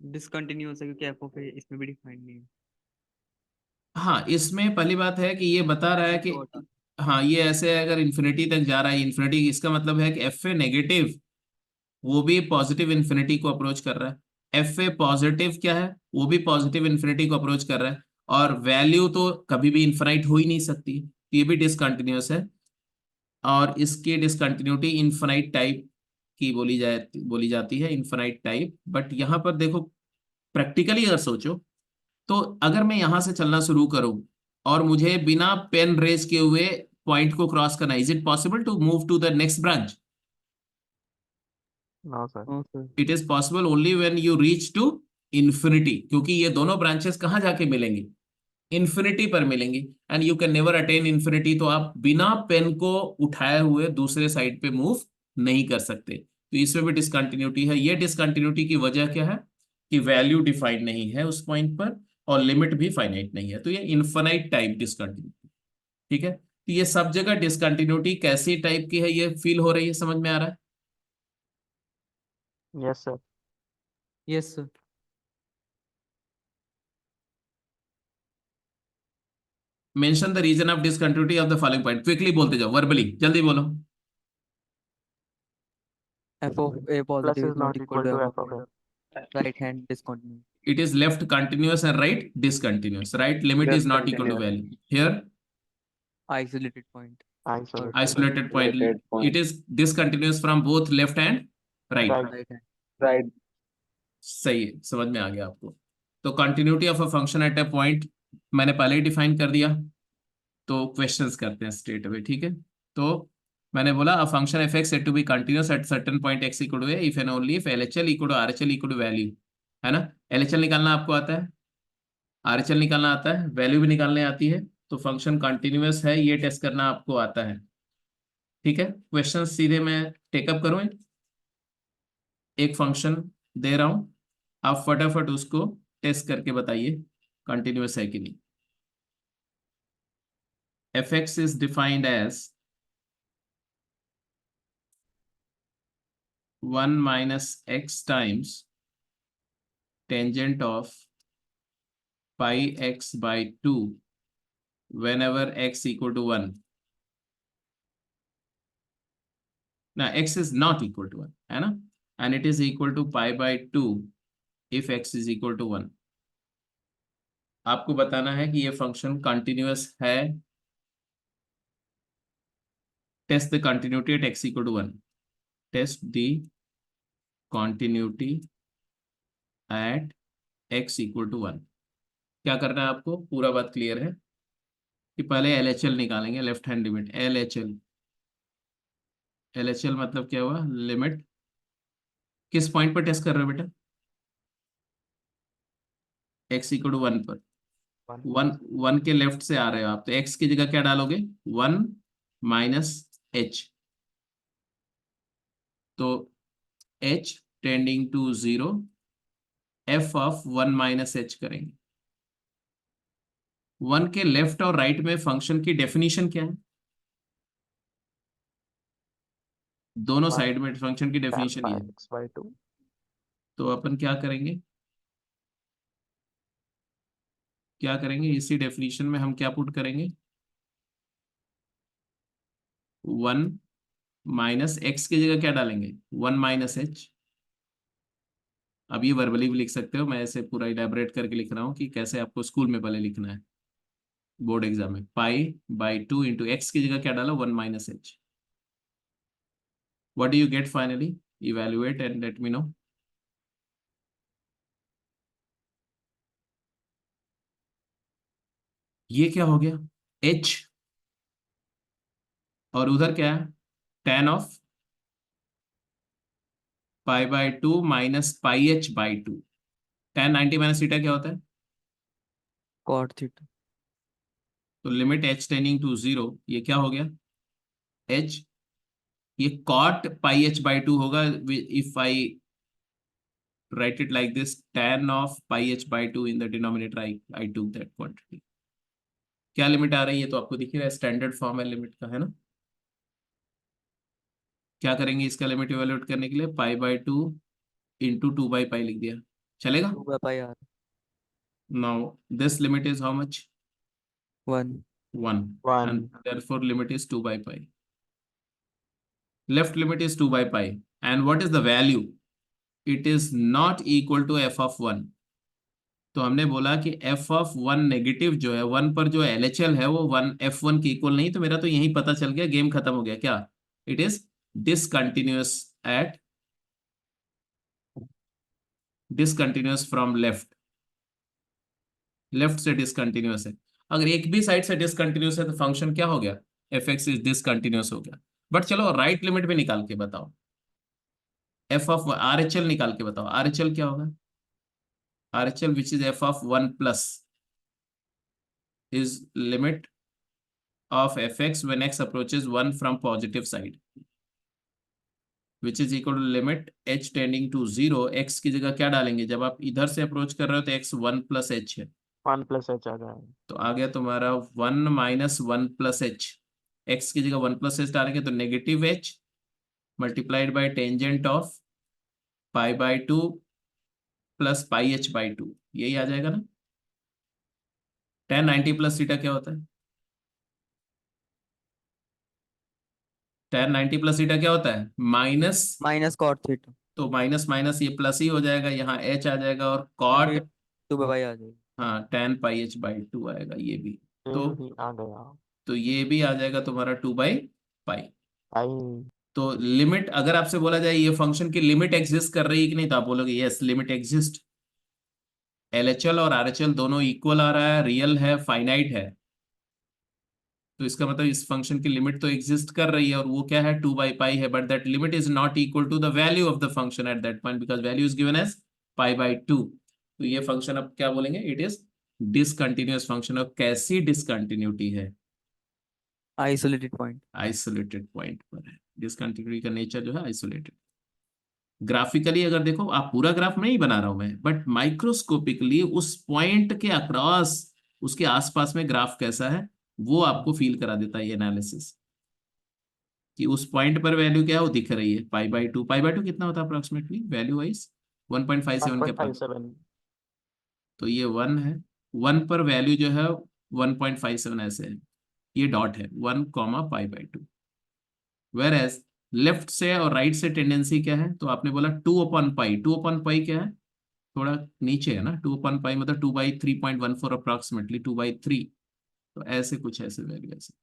डिसकंटिन्यूअस है क्योंकि एफ ऑफ ए इसमें भी डिफाइंड नहीं है। हाँ, इसमें पहली बात है कि ये बता रहा है कि हाँ, ये ऐसे है, अगर इन्फिनिटी तक जा रहा है, इन्फिनिटी, इसका मतलब है कि एफ ए नेगेटिव वो भी पॉजिटिव इन्फिनिटी को अप्रोच कर रहा है, एफ ए पॉजिटिव क्या है, वो भी पॉजिटिव इन्फिनिटी को अप्रोच कर रहा है, और वैल्यू तो कभी भी इन्फिनाइट हो ही नहीं सकती, तो ये भी डिसकंटिन्यूअस है। और इसकी डिसकंटिन्यूटी इन्फिनाइट टाइप की बोली जाती है, इन्फिनाइट टाइप। बट यहाँ पर देखो, प्रैक्टिकली अगर सोचो, तो अगर मैं यहां से चलना शुरू करूं और मुझे बिना पेन रेज किए हुए पॉइंट को क्रॉस करना, is it possible to move to the next branch? No sir. हाँ sir. It is possible only when you reach to infinity, क्योंकि ये दोनों ब्रांचेस कहां जाके मिलेंगे? इन्फिनिटी पर मिलेंगी, and you can never attain infinity, तो आप बिना पेन को उठाए हुए दूसरे साइड पे मूव नहीं कर सकते, तो इसमें भी डिसकंटिन्यूटी है। ये डिसकंटिन्यूटी की वजह क्या है कि वैल्यू डिफाइंड नहीं है उस पॉइंट पर, और लिमिट भी फाइनाइट नहीं है, तो ये इन्फिनाइट टाइप डिसकंटिन्यूटी। ठीक है, तो ये सब जगह डिसकंटिन्यूटी कैसी टाइप की है ये फील हो रही है, समझ में आ रहा है? Yes sir. Yes sir. Mention the reason of discontinuity of the following point, quickly बोलते जाओ, वर्बली जल्दी बोलो। F of a plus positive is is not not equal equal to to f f of of a. Right hand discontinuous. It is left continuous and right discontinuous. Right limit is not equal to value. Here, isolated point. Isolated isolated point. Isolated point. It is discontinuous from both left and right. Right. Right hand. Right. सही है, समझ में आ गया आपको। तो continuity of a function at a point मैंने पहले ही define कर दिया, तो क्वेश्चंस करते हैं स्ट्रेट अवे। ठीक है, तो मैंने बोला a function f x said to be continuous at certain point x equal to a if and only if LHL equal to RHL equal to value, है ना? एलएचएल निकालना आपको आता है, आरएचएल निकालना आता है, वैल्यू भी निकालने आती है, तो फंक्शन कंटिन्यूअस है ये टेस्ट करना आपको आता है। ठीक है, क्वेश्चन सीधे मैं टेकअप करूं, एक फंक्शन दे रहा हूं, आप फटाफट उसको टेस्ट करके बताइए कंटिन्यूअस है कि नहीं। F x is defined as 1 minus x times tangent of pi x by 2 whenever x equal to 1. Now x is not equal to 1, है ना? And it is equal to pi by 2 if x is equal to 1. आपको बताना है कि ये function continuous है। Test the continuity at x equal to 1. Test the continuity at x equal to 1. क्या करना है आपको, पूरा बात क्लियर है कि पहले LHL निकालेंगे, left hand limit LHL। LHL मतलब क्या हुआ, लिमिट किस पॉइंट पर टेस्ट कर रहे हो बेटा? x इक्वल टू 1 पर, 1 के लेफ्ट से आ रहे हो आप, तो x की जगह क्या डालोगे, 1 माइनस h, तो h tending to 0, f of 1 minus h करेंगे। 1 के लेफ्ट और राइट में फंक्शन की डेफिनेशन क्या है? दोनों साइड में फंक्शन की tan डेफिनेशन by ये है। x/2 तो अपन क्या करेंगे, इसी डेफिनेशन में हम क्या पुट करेंगे, 1 माइनस एक्स की जगह क्या डालेंगे, 1 माइनस एच। अब ये वर्बली भी लिख सकते हो, मैं ऐसे पूरा इलेबोरेट करके लिख रहा हूँ कि कैसे आपको स्कूल में पहले लिखना है बोर्ड एग्जाम में। पाई बाई 2 इंटू एक्स की जगह क्या डाला, 1 minus H. What do you get finally, evaluate and let me know. ये क्या हो गया, h, और उधर क्या है, tan of pi by 2 minus pi h by 2। tan 90 minus theta क्या होता है, cot थीटा। तो लिमिट h टेंडिंग टू 0, ये क्या हो गया h, ये cot पाई एच बाई 2 होगा if I write it like this, tan of pi h by 2 in the denominator, I took that quantity. क्या लिमिट आ रही है, तो आपको दिख रहा है स्टैंडर्ड फॉर्म है लिमिट का, है ना। क्या करेंगे इसका लिमिट इवेल्युएट करने के लिए, पाई बाई 2 इंटू 2 बाई पाई लिख दिया, चलेगा। 2/πr now this limit is how much, 1 1, 1 and therefore limit is 2 by pi. Left limit is 2 by pi, and what is the value, it is not equal to f of 1। तो हमने बोला कि f of 1 negative जो है, 1 पर जो LHL है वो 1 f1 के इक्वल नहीं, तो मेरा तो यही पता चल गया, गेम खत्म हो गया क्या, it is discontinuous at, discontinuous from left, left से डिसकंटिन्यूअस है। अगर एक भी साइड से डिसकंटिन्यूअस है तो फंक्शन क्या हो गया, एफ एक्स इज डिसकंटिन्यूअस हो गया। बट चलो राइट लिमिट भी निकाल के बताओ, f of r h l निकाल के बताओ, आर एच एल क्या होगा, r h l which is f of 1 plus is limit of f x when x approaches 1 from positive side, which is equal to limit h tending to 0, x की जगह क्या डालेंगे, जब आप इधर से अप्रोच कर रहे हो तो एक्स 1 प्लस एच है, 1 + h आ जाएगा। तो आ गया तुम्हारा 1 माइनस 1 प्लस एच। एक्स की जगह 1 प्लस एच डालेंगे तो negative H multiplied by tangent of pi by 2 plus pi h by 2, यही आ जाएगा ना। tan 90 प्लस थीटा क्या होता है, tan 90 प्लस थीटा क्या होता है, माइनस, माइनस cot थीटा, तो माइनस माइनस ये प्लस ही हो जाएगा, यहाँ एच आ जाएगा, और तो कॉट, फिर 2/π आ जाएगी। हाँ tan पाई एच बाई 2 आएगा ये भी, ये तो भी आ गया। ये भी आ जाएगा तुम्हारा 2 बाई पाई। आई तो लिमिट, अगर आपसे बोला जाए ये फंक्शन की लिमिट एग्जिस्ट कर रही है कि नहीं, तो आप बोलोगे यस लिमिट एग्जिस्ट, एलएचएल और आरएचएल दोनों इक्वल आ रहा है, रियल है, फाइनाइट है, तो इसका मतलब इस फंक्शन की लिमिट तो एग्जिस्ट कर रही है, और वो क्या है, 2 बाई पाई है, but that limit is not equal to the value of the function at that point because value is given as pi by 2। तो ये फंक्शन अब क्या बोलेंगे, इट इज डिसकंटिन्यूअस फंक्शन। और कैसी डिसकंटिन्यूटी है, आइसोलेटेड पॉइंट। आइसोलेटेड पॉइंट पर है, डिसकंटिन्यूटी का नेचर जो है आइसोलेटेड। ग्राफिकली अगर देखो, आप पूरा ग्राफ नहीं बना रहा हूं मैं, बट माइक्रोस्कोपिकली उस पॉइंट के अक्रॉस, उसके आसपास में ग्राफ कैसा है वो आपको फील करा देता है ये एनालिसिस, कि उस पॉइंट पर वैल्यू क्या है वो दिख रही है, पाई बाई 2। पाई बाई 2 कितना होता है अप्रोक्सीमेटली वैल्यू वाइज, 1.57 के पास, 1.57। तो ये 1 है, 1 पर वैल्यू जो है 1.57 ऐसे है, ये डॉट है 1 comma pi by 2। Whereas left से और राइट से टेंडेंसी क्या है, तो आपने बोला 2/पाई, 2/पाई क्या है, थोड़ा नीचे है ना, 2/पाई मतलब 2/3.14 अप्रोक्सीमेटली 2/3, तो ऐसे कुछ ऐसे वैल्यू ऐसे।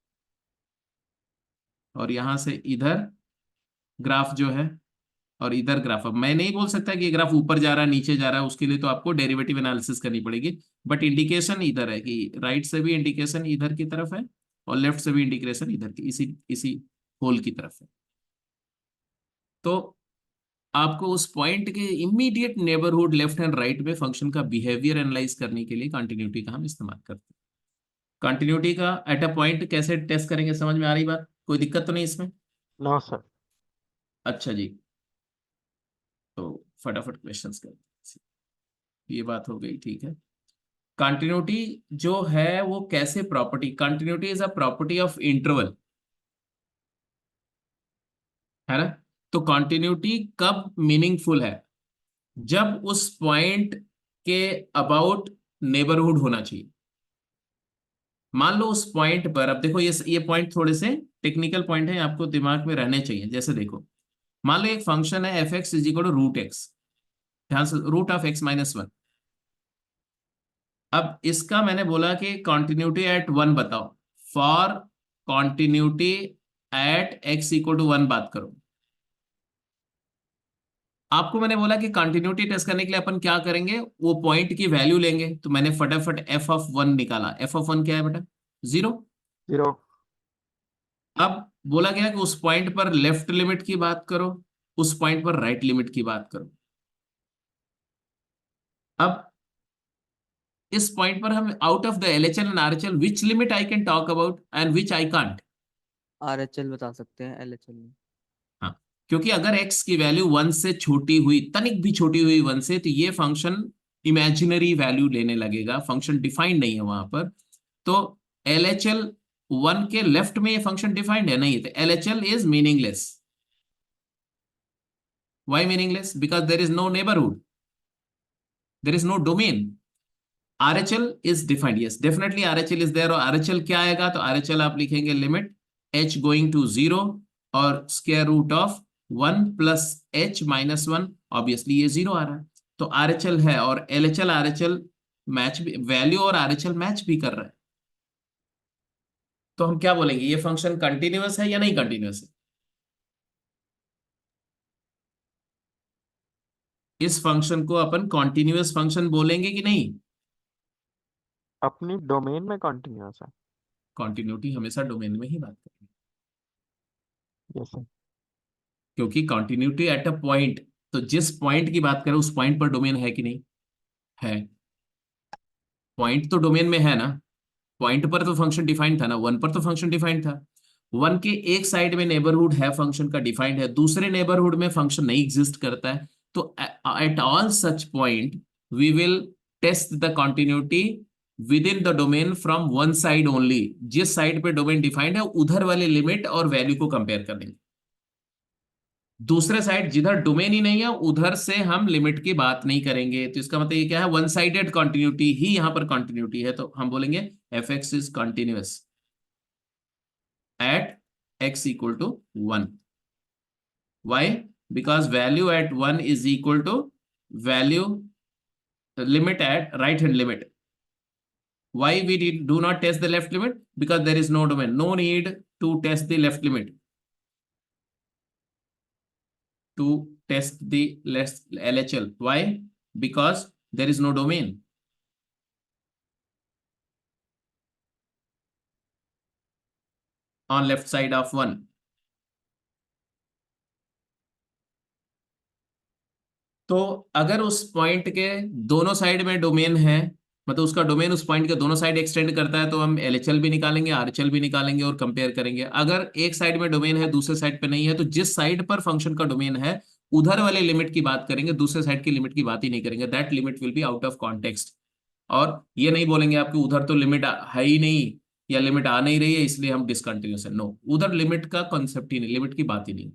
और यहां से इधर ग्राफ जो है, और इधर ग्राफ, अब मैं नहीं बोल सकता कि ये ग्राफ ऊपर जा रहा है नीचे जा रहा है, उसके लिए तो आपको डेरिवेटिव एनालिसिस करनी पड़ेगी, बट इंडिकेशन इधर है कि राइट से भी इंडिकेशन इधर की तरफ है, और लेफ्ट से भी इंडिकेशन इधर की, इसी इसी होल की तरफ है। तो आपको उस पॉइंट के immediate neighbourhood left and right में फंक्शन का बिहेवियर एनालाइज करने के लिए कंटिन्यूटी का हम इस्तेमाल करते हैं। कंटिन्यूटी का एट अ पॉइंट कैसे टेस्ट करेंगे, समझ में आ रही बात, कोई दिक्कत तो नहीं इसमें? No sir. अच्छा जी, तो फटाफट क्वेश्चंस कर, ये बात हो गई, ठीक है। कंटिन्यूटी जो है वो कैसे property, continuity is a property of interval, है ना। तो कंटिन्यूटी कब मीनिंगफुल है? जब उस पॉइंट के अबाउट नेबरहुड होना चाहिए। मान लो उस पॉइंट पर, अब देखो ये पॉइंट थोड़े से टेक्निकल पॉइंट है, आपको दिमाग में रहने चाहिए। जैसे देखो, मान लो एक फंक्शन है f x is equal to root x, ध्यान से, root of x minus one. अब इसका मैंने बोला कि कॉन्टिन्यूटी एट वन बताओ, for continuity at x equal to one बात करो। आपको मैंने बोला कि कंटिन्यूटी टेस्ट करने के लिए अपन क्या करेंगे, वो पॉइंट की वैल्यू लेंगे। तो मैंने फटाफट एफ ऑफ वन निकाला। एफ ऑफ वन क्या है बेटा? 0। 0। अब बोला गया कि उस पॉइंट पर लेफ्ट लिमिट की बात करो, उस पॉइंट पर राइट लिमिट की बात करो। अब इस पॉइंट पर हम out of the LHL and RHL which limit I can talk about and which I can't? RHL बता सकते हैं LHL में। हाँ, क्योंकि अगर x की वैल्यू 1 से छोटी हुई, तनिक भी छोटी हुई 1 से, तो ये फंक्शन इमेजिनरी वैल्यू लेने लगेगा, फंक्शन डिफाइंड नहीं है वहां पर। तो LHL 1 के लेफ्ट में ये फंक्शन डिफाइंड है नहीं, तो LHL is meaningless. Why meaningless? Because there is no neighborhood, there is no domain. RHL is defined, yes, definitely RHL is there। और RHL क्या आएगा? तो RHL आप लिखेंगे लिमिट h गोइंग टू 0 और square root of 1 plus h minus 1, obviously ये 0 आ रहा है। तो RHL है, और LHL RHL मैच भी, वैल्यू और RHL मैच भी कर रहा है। तो हम क्या बोलेंगे, ये फंक्शन कंटिन्यूअस है या नहीं कंटिन्यूअस है? इस फंक्शन को अपन कॉन्टिन्यूअस फंक्शन बोलेंगे कि नहीं? अपनी डोमेन में कंटिन्यूअस है। कॉन्टिन्यूटी हमेशा डोमेन में ही बात करेंगे, यस सर। क्योंकि कॉन्टिन्यूटी एट अ पॉइंट, तो जिस पॉइंट की बात करें उस पॉइंट पर डोमेन है कि नहीं? है। पॉइंट तो डोमेन में है ना, पॉइंट पर तो फंक्शन डिफाइंड था ना, 1 पर तो फंक्शन डिफाइंड था। 1 के एक साइड में नेबरहुड है, फंक्शन का डिफाइंड है, दूसरे नेबरहुड में फंक्शन नहीं एग्जिस्ट करता है। तो at all such point we will test the continuity within the domain from one side only. जिस साइड पे डोमेन डिफाइंड है उधर वाले लिमिट और वैल्यू को कंपेयर कर लेंगे। दूसरे साइड जिधर डोमेन ही नहीं है उधर से हम लिमिट की बात नहीं करेंगे। तो इसका मतलब ये क्या है, वन साइडेड कॉन्टिन्यूटी ही यहां पर कॉन्टिन्यूटी है। तो हम बोलेंगे f x is continuous at x equal to 1। Why? Because value at 1 is equal to value limit at right hand limit. Why we do not test the left limit? Because there is no domain, no need to test the left limit, to test the LHL. Why? Because there is no domain. On left side of 1. तो अगर उस point के दोनों side में domain है, मतलब उसका domain उस पॉइंट के दोनों साइड एक्सटेंड करता है, तो हम LHL भी निकालेंगे, RHL भी निकालेंगे और कंपेयर करेंगे। अगर एक साइड में डोमेन है दूसरे साइड पे नहीं है, तो जिस साइड पर फंक्शन का डोमेन है उधर वाले लिमिट की बात करेंगे, दूसरे साइड की लिमिट की बात ही नहीं करेंगे। That limit will be out of context. और ये नहीं बोलेंगे आपकी उधर तो लिमिट है ही नहीं या लिमिट आ नहीं रही है इसलिए हम डिसकंटिन्यूस है। नो, उधर लिमिट का कॉन्सेप्ट ही नहीं, लिमिट की बात ही नहीं।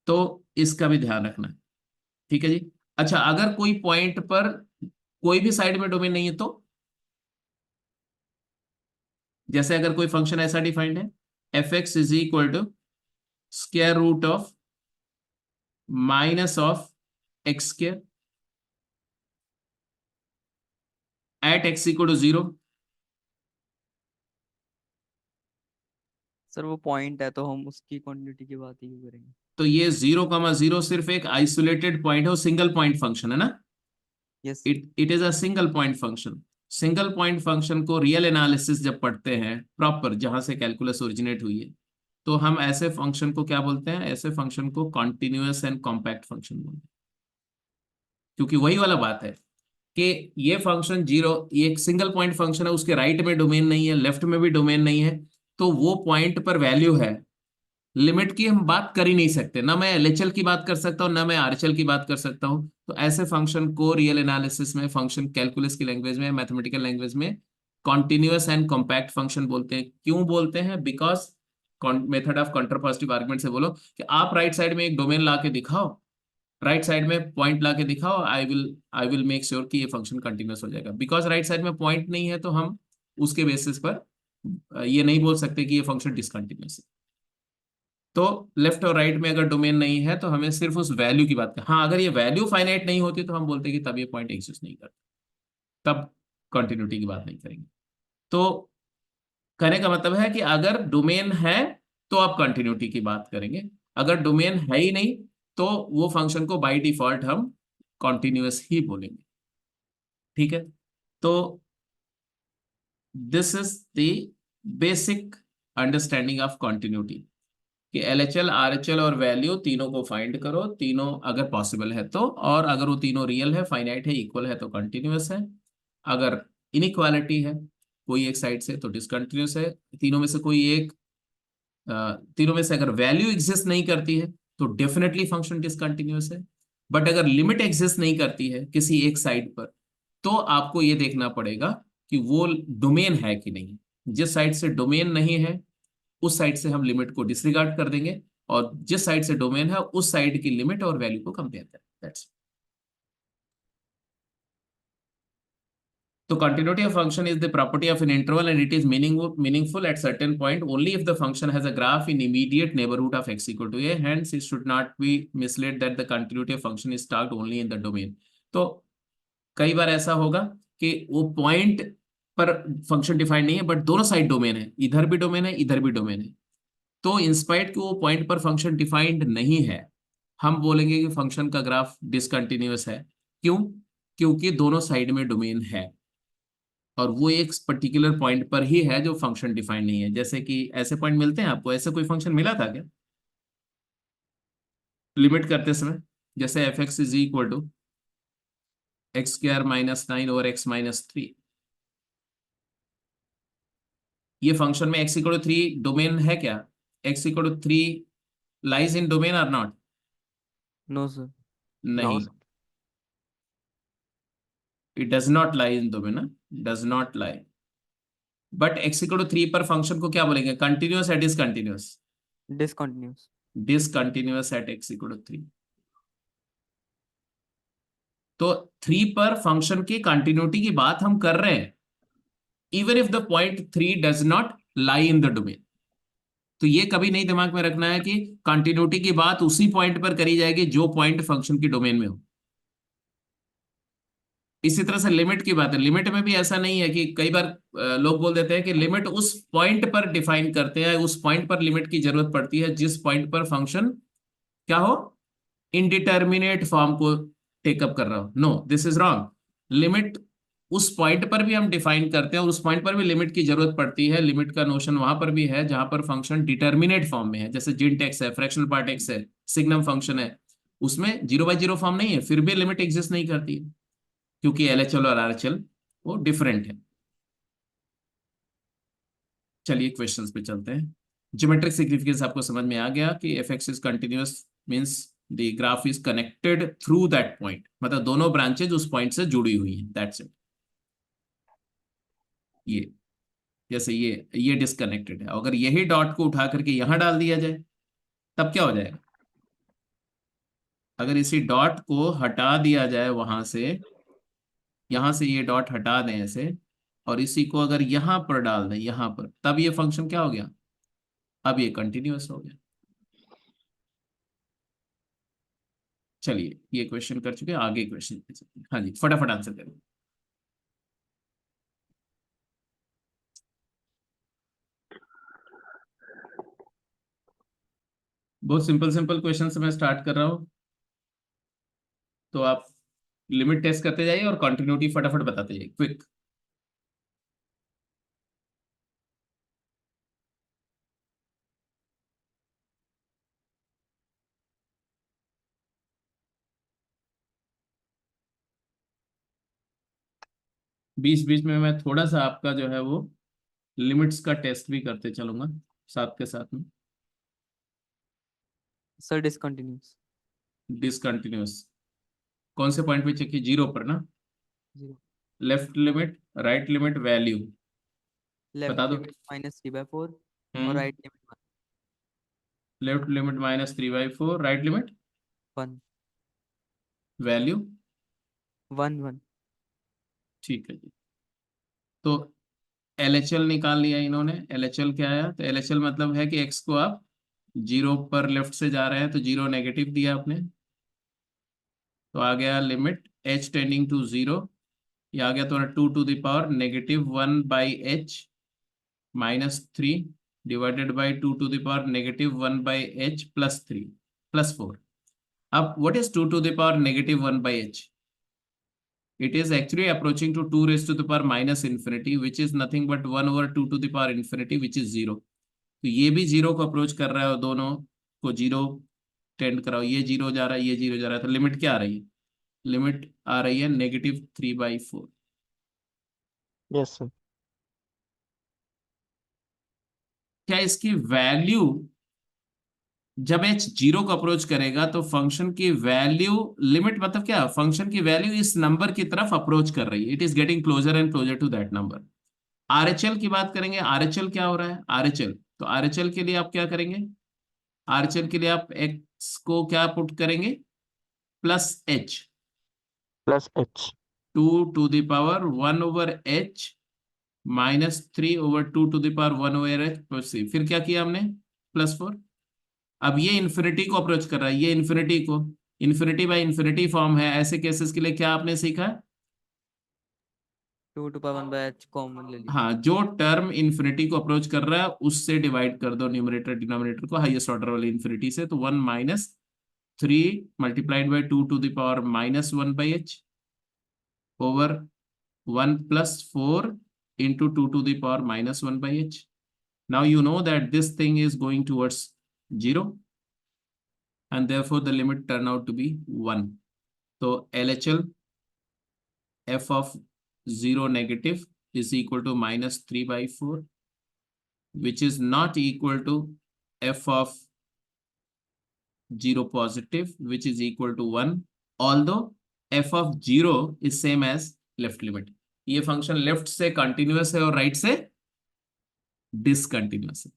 तो इसका भी ध्यान रखना है, ठीक है जी। अच्छा, अगर कोई पॉइंट पर कोई भी साइड में डोमेन नहीं है, तो जैसे अगर कोई फंक्शन ऐसा डिफाइंड है, f x is equal to square root of minus of x square at x equal to 0। Sir वो पॉइंट है तो हम उसकी क्वांटिटी की बात ही क्यों करेंगे? तो ये 0,0 सिर्फ एक आइसोलेटेड पॉइंट है, वो सिंगल पॉइंट फंक्शन है ना। Yes. It is a single point function. Single point function को रियल एनालिसिस जब पढ़ते हैं प्रॉपर, जहां से कैलकुलस ओरिजिनेट हुई है, तो हम ऐसे फंक्शन को क्या बोलते हैं, ऐसे फंक्शन को कॉन्टिन्यूअस एंड कॉम्पैक्ट फंक्शन बोलते हैं। क्योंकि वही वाला बात है कि ये फंक्शन 0, ये एक सिंगल पॉइंट फंक्शन है, उसके राइट में डोमेन नहीं है, लेफ्ट में भी डोमेन नहीं है, तो वो पॉइंट पर वैल्यू है, लिमिट की हम बात कर ही नहीं सकते, ना मैं एलएचएल की बात कर सकता हूँ ना मैं आरएचएल की बात कर सकता हूँ। तो ऐसे फंक्शन को रियल एनालिसिस में, फंक्शन कैलकुलस की लैंग्वेज में, मैथमेटिकल लैंग्वेज में कॉन्टिन्यूअस एंड कॉम्पैक्ट फंक्शन बोलते हैं। क्यों बोलते हैं? बिकॉज मेथड ऑफ कंट्रापॉजिटिव आर्गुमेंट से बोलो कि आप राइट साइड में एक डोमेन ला के दिखाओ, राइट साइड में पॉइंट ला के दिखाओ, आई विल मेक श्योर कि ये फंक्शन कंटिन्यूअस हो जाएगा। बिकॉज राइट साइड में पॉइंट नहीं है तो हम उसके बेसिस पर ये नहीं बोल सकते कि ये फंक्शन डिसकंटिन्यूस है। तो लेफ्ट और राइट में अगर डोमेन नहीं है तो हमें सिर्फ उस वैल्यू की बात कर, हाँ अगर ये वैल्यू फाइनाइट नहीं होती तो हम बोलते कि तब ये पॉइंट एग्जिस्ट नहीं करता, तब कंटिन्यूटी की बात नहीं करेंगे। तो कहने का मतलब है कि अगर डोमेन है तो आप कंटिन्यूटी की बात करेंगे, अगर डोमेन है ही नहीं तो वो फंक्शन को बाय डिफॉल्ट हम कॉन्टिन्यूअस ही बोलेंगे। ठीक है, तो this is the basic understanding of continuity कि एलएचएल, आरएचएल और वैल्यू तीनों को फाइंड करो, तीनों अगर पॉसिबल है तो, और अगर वो तीनों रियल है, फाइनाइट है, इक्वल है तो कंटिन्यूअस है। अगर इनइक्वालिटी है कोई एक साइड से तो डिसकंटिन्यूअस है। तीनों में से कोई एक तीनों में से अगर वैल्यू एग्जिस्ट नहीं करती है तो डेफिनेटली फंक्शन डिसकंटिन्यूअस है। बट अगर लिमिट एग्जिस्ट नहीं करती है किसी एक साइड पर तो आपको ये देखना पड़ेगा कि वो डोमेन है कि नहीं। जिस साइड से डोमेन नहीं है उस साइड से हम लिमिट को डिसरिगार्ड कर देंगे, और जिस साइड से डोमेन है उस साइड की लिमिट और वैल्यू को कंपेयर करें। दैट्स तो continuity of function is the property of an interval and it is meaningful at certain point only if the function has a graph in immediate neighborhood of x equal to a, hence it should not be misled that the continuity of function is talked only in the domain। तो कई बार ऐसा होगा कि वो point पर function defined नहीं है but दोनों साइड डोमेन है, इधर भी डोमेन है इधर भी डोमेन है, तो इंस्पाइट कि वो पॉइंट पर फंक्शन डिफाइंड नहीं है हम बोलेंगे कि फंक्शन का ग्राफ डिसकंटिन्यूअस है। क्यों? क्योंकि दोनों साइड में डोमेन है और वो एक पर्टिकुलर पॉइंट पर ही है जो फंक्शन डिफाइंड नहीं है। जैसे कि ऐसे पॉइंट मिलते हैं आपको, ऐसे कोई फंक्शन मिला था क्या लिमिट करते समय? जैसे f x is equal to x square minus 9 over x minus 3, ये फंक्शन में एक्स इक्वल टू 3 डोमेन है क्या? X equal to 3 lies in domain और नॉट? No sir. नो नहीं, it does not lie in domain, does not lie. But x equal to 3 पर function को क्या बोलेंगे, कंटिन्यूअस या discontinuous? Discontinuous. Discontinuous at x equal to 3। तो 3 पर function की कंटिन्यूटी की बात हम कर रहे हैं even if the point 3 does not lie in the domain. तो ये कभी नहीं दिमाग में रखना है कि कंटिन्यूटी की बात उसी पॉइंट पर करी जाएगी जो पॉइंट फंक्शन की डोमेन में हो। इसी तरह से लिमिट की बात है, लिमिट में भी ऐसा नहीं है कि कई बार लोग बोल देते हैं कि लिमिट उस पॉइंट पर डिफाइन करते हैं, उस पॉइंट पर लिमिट की जरूरत पड़ती है जिस पॉइंट पर फंक्शन क्या हो, इनडिटर्मिनेट फॉर्म को टेकअप कर रहा हो। No, this is wrong. Limit उस पॉइंट पर भी हम डिफाइन करते हैं और उस पॉइंट पर भी लिमिट की जरूरत पड़ती है। लिमिट का नोशन वहां पर भी है जहां पर फंक्शन डिटर्मिनेट फॉर्म में है, जैसे जिंट एक्स है, फ्रैक्शनल पार्ट एक्स है, सिग्नम फंक्शन है, उसमें 0/0 फॉर्म नहीं है फिर भी लिमिट एग्जिस्ट नहीं करती है क्योंकि एलएचएल और आरएचएल वो डिफरेंट है। चलिए क्वेश्चंस पे चलते हैं। ज्योमेट्रिक सिग्निफिकेंस आपको समझ में आ गया कि F x is continuous means the graph is connected through that point, मतलब दोनों ब्रांचेज उस पॉइंट से जुड़ी हुई हैं, दैट्स इट। ये जैसे ये डिसकनेक्टेड है, अगर यही डॉट को उठा करके यहां डाल दिया जाए तब क्या हो जाएगा? अगर इसी डॉट को हटा दिया जाए वहां से, यहां से ये डॉट हटा दें ऐसे, और इसी को अगर यहां पर डाल दें यहां पर, तब ये फंक्शन क्या हो गया? अब ये कंटिन्यूअस हो गया। चलिए ये क्वेश्चन कर चुके हैं, आगे क्वेश्चन पे चलते हैं। हाँ जी, फटाफट आंसर करें। बहुत सिंपल सिंपल क्वेश्चन से मैं स्टार्ट कर रहा हूँ, तो आप लिमिट टेस्ट करते जाइए और कंटिन्यूटी फटाफट बताते जाइए, क्विक। बीच बीच में मैं थोड़ा सा आपका जो है वो लिमिट्स का टेस्ट भी करते चलूंगा साथ के साथ में। Sir discontinuous. डिसकंटिन्यूअस कौन से पॉइंट पे चेक किए? 0 पर ना? 0। Left limit, right limit, value left बता दो। लिमिट -3/4 और hmm, right limit left limit -3/4, right limit 1 value. 1 1। ठीक है जी। तो LHL निकाल लिया इन्होंने। LHL क्या आया? तो LHL मतलब है कि x को आप 0 पर लेफ्ट से जा रहे हैं तो 0 नेगेटिव दिया आपने, तो आ गया लिमिट h टेंडिंग टू 0, ये आ गया तुम्हारा 2⁻1 -3 डिवाइडेड बाई 2⁻1 +3 +4। अब what is 2⁻1 It is actually approaching to 2 raised to the power minus infinity, which is nothing but 1 over 2 to the power infinity, which is 0। तो ये भी 0 को अप्रोच कर रहा है और दोनों को 0 टेंड कराओ, ये 0 जा रहा है, ये 0 जा रहा है, तो लिमिट क्या आ रही है? लिमिट आ रही है -3/4। Yes sir. क्या इसकी वैल्यू जब h 0 को अप्रोच करेगा तो फंक्शन की वैल्यू, लिमिट मतलब क्या? फंक्शन की वैल्यू इस नंबर की तरफ अप्रोच कर रही है, it is getting closer and closer to that number. RHL की बात करेंगे, RHL क्या हो रहा है? RHL, तो RHL के लिए आप क्या करेंगे? RHL के लिए आप x को क्या पुट करेंगे? +h, +h 2⁻1/h -3/2⁻1/h+c। फिर क्या किया हमने? +4। अब ये इन्फिनिटी को अप्रोच कर रहा है, ये इन्फिनिटी को, इन्फिनिटी बाय इन्फिनिटी फॉर्म है। ऐसे केसेस के लिए क्या आपने सीखा? 2⁻1/h कॉमन ले ली। हाँ, जो टर्म इन्फिनिटी को अप्रोच कर रहा है उससे डिवाइड कर दो न्यूमरेटर डिनोमिनेटर को हाईएस्ट ऑर्डर वाली इन्फिनिटी से, तो 1 - 3 multiplied by 2⁻1/h over 1 + 4 into 2⁻1/h। Now you know that this thing is going towards 0 and therefore the limit turn out to be 1। तो LHL f of 0 negative is equal to -3/4, which is not equal to f of 0 positive, which is equal to 1, although f of 0 is same as left limit। ये function left से continuous है और right से discontinuous है।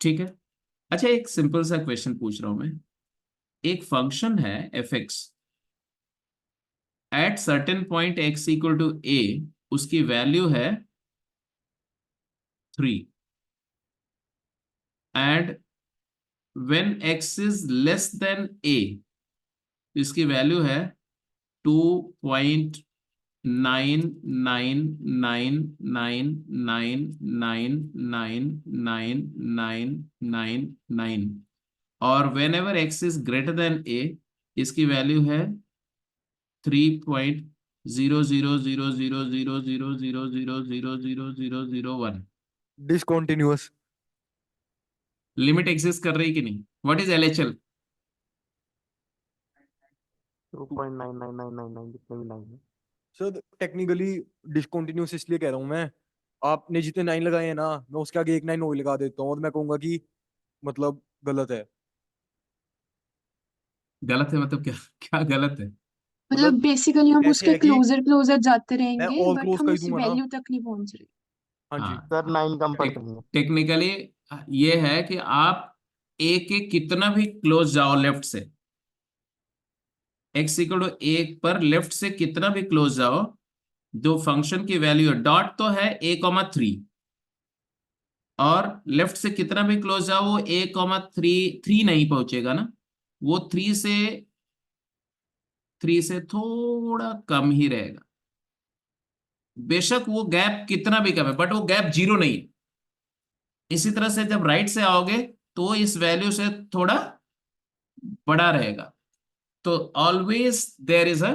ठीक है। अच्छा, एक सिंपल सा क्वेश्चन पूछ रहा हूं मैं। एक फंक्शन है f(x) at certain point x equal to a, उसकी वैल्यू है 3 and when x is less than a, इसकी वैल्यू है 2.9999999999, और whenever x is greater than a, इसकी वैल्यू है 3.00000000000001। डिसकंटिन्यूअस। लिमिट एग्जिस्ट कर रही कि नहीं? What is LHL? 2.99999 जितने भी 9 है। सर टेक्निकली डिसकंटिन्यूअस इसलिए कह रहा हूँ मैं, आपने जितने 9 लगाए हैं ना, मैं उसके आगे एक 9 और लगा देता हूँ और मैं कहूंगा कि मतलब गलत है। गलत है मतलब क्या? क्या गलत है? मतलब बेसिकली हम ऐसे उसके है कि क्लोजर क्लोजर जाते मैं रहेंगे ऑल बट क्लोज हम का ही उस दूंगा ना। वैल्यू तक नहीं पहुंच रहे। हाँ जी। हाँ, सर 9 कम पड़ते हैं। टेक्निकली ये है कि आप a के कितना भी क्लोज जाओ लेफ्ट से, x इक्वल टू 1 पर लेफ्ट से कितना भी क्लोज जाओ, जो फंक्शन की वैल्यू है, डॉट तो है a,3, और लेफ्ट से कितना भी क्लोज जाओ वो a,3 नहीं पहुंचेगा ना, वो 3 से थोड़ा कम ही रहेगा। बेशक वो गैप कितना भी कम है बट वो गैप 0 नहीं है। इसी तरह से जब राइट से आओगे तो इस वैल्यू से थोड़ा बड़ा रहेगा। तो always there is a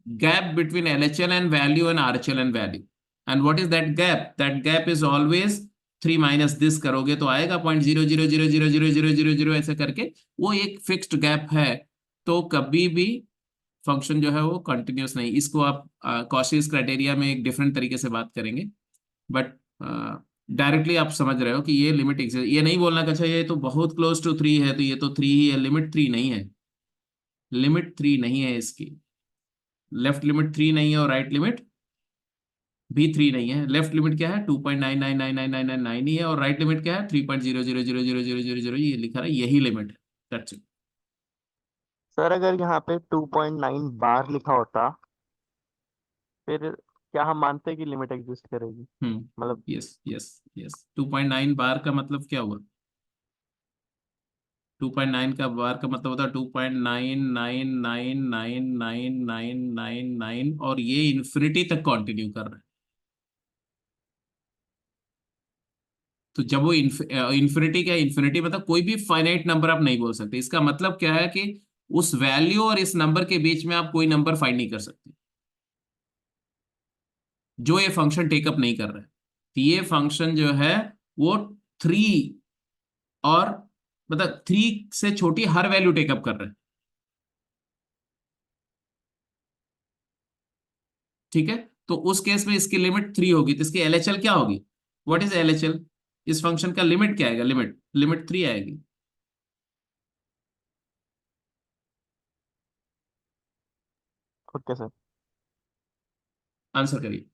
gap between LHL and value and RHL and value, and what is that gap? That gap is always 3 minus this करोगे तो आएगा 0.00000000 ऐसे करके, वो एक फिक्स्ड गैप है। तो कभी भी फंक्शन जो है वो कंटिन्यूअस नहीं। इसको आप कॉशीज क्राइटेरिया में एक डिफरेंट तरीके से बात करेंगे, बट डायरेक्टली आप समझ रहे हो कि ये लिमिट एग्जिस्ट, ये नहीं बोलना कि अच्छा ये तो बहुत क्लोज टू 3 है तो ये तो 3 ही है, लिमिट 3 नहीं है, लिमिट 3 नहीं है इसकी। लेफ्ट लिमिट 3 नहीं है और राइट लिमिट भी 3 नहीं है। लेफ्ट लिमिट क्या है, 2.99999999 ही है, और राइट लिमिट क्या है, 3.00000000, ये लिखा है, यही लिमिट है। That's it. सर अगर यहाँ पे 2.9 बार लिखा होता फिर क्या हम मानते हैं कि लिमिट एग्जिस्ट करेगी? मतलब यस यस यस, 2.9 बार का मतलब क्या हुआ, 2.9 का बार का मतलब होता है 2.99999999, और ये इन्फिनिटी तक कंटिन्यू कर रहा है। तो जब वो इन्फिनिटी, क्या इन्फिनिटी मतलब कोई भी फाइनाइट नंबर आप नहीं बोल सकते। इसका मतलब क्या है कि उस वैल्यू और इस नंबर के बीच में आप कोई नंबर फाइंड नहीं कर सकते जो ये फंक्शन टेकअप नहीं कर रहा है। तो ये फंक्शन जो है वो 3 और मतलब 3 से छोटी हर वैल्यू टेकअप कर रहा है। ठीक है, तो उस केस में इसकी लिमिट 3 होगी, तो इसकी एलएचएल क्या होगी, व्हाट इज एलएचएल, इस फंक्शन का लिमिट क्या आएगा, लिमिट लिमिट 3 आएगी। Okay sir. आंसर करिए।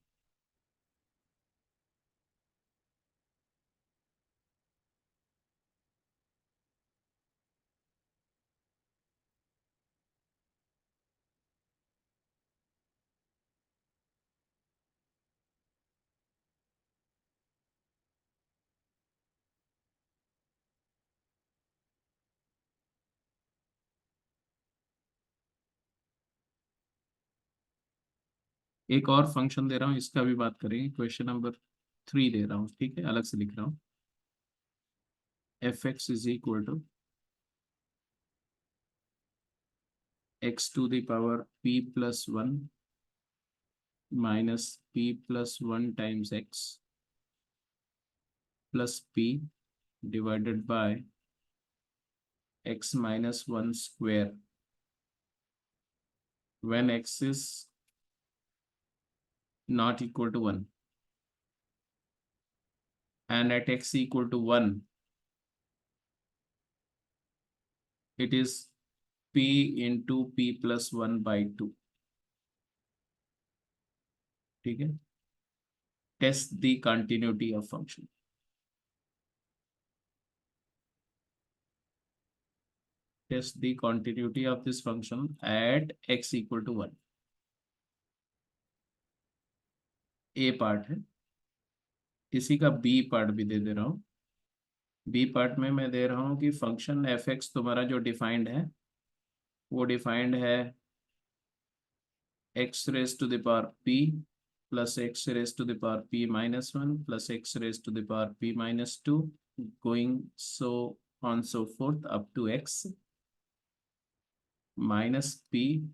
एक और फंक्शन दे रहा हूं, इसका भी बात करेंगे। क्वेश्चन नंबर 3 दे रहा हूं, ठीक है, अलग से लिख रहा हूं। F x is equal to x to the power p plus 1 minus p plus 1 times x plus p divided by x minus 1 square when x is not equal to 1, and at x equal to 1 it is p into p plus 1 by 2। ठीक है, test the continuity of function, test the continuity of this function at x equal to 1। A part है, इसी का B part भी दे रहा हूँ। B part में मैं दे रहा हूँ कि फंक्शन एफ एक्स तुम्हारा जो डिफाइंड है वो डिफाइंड है x raise to the power p plus x raise to the power p minus 1 plus x raise to the power p minus 2 going so on so forth up to x minus p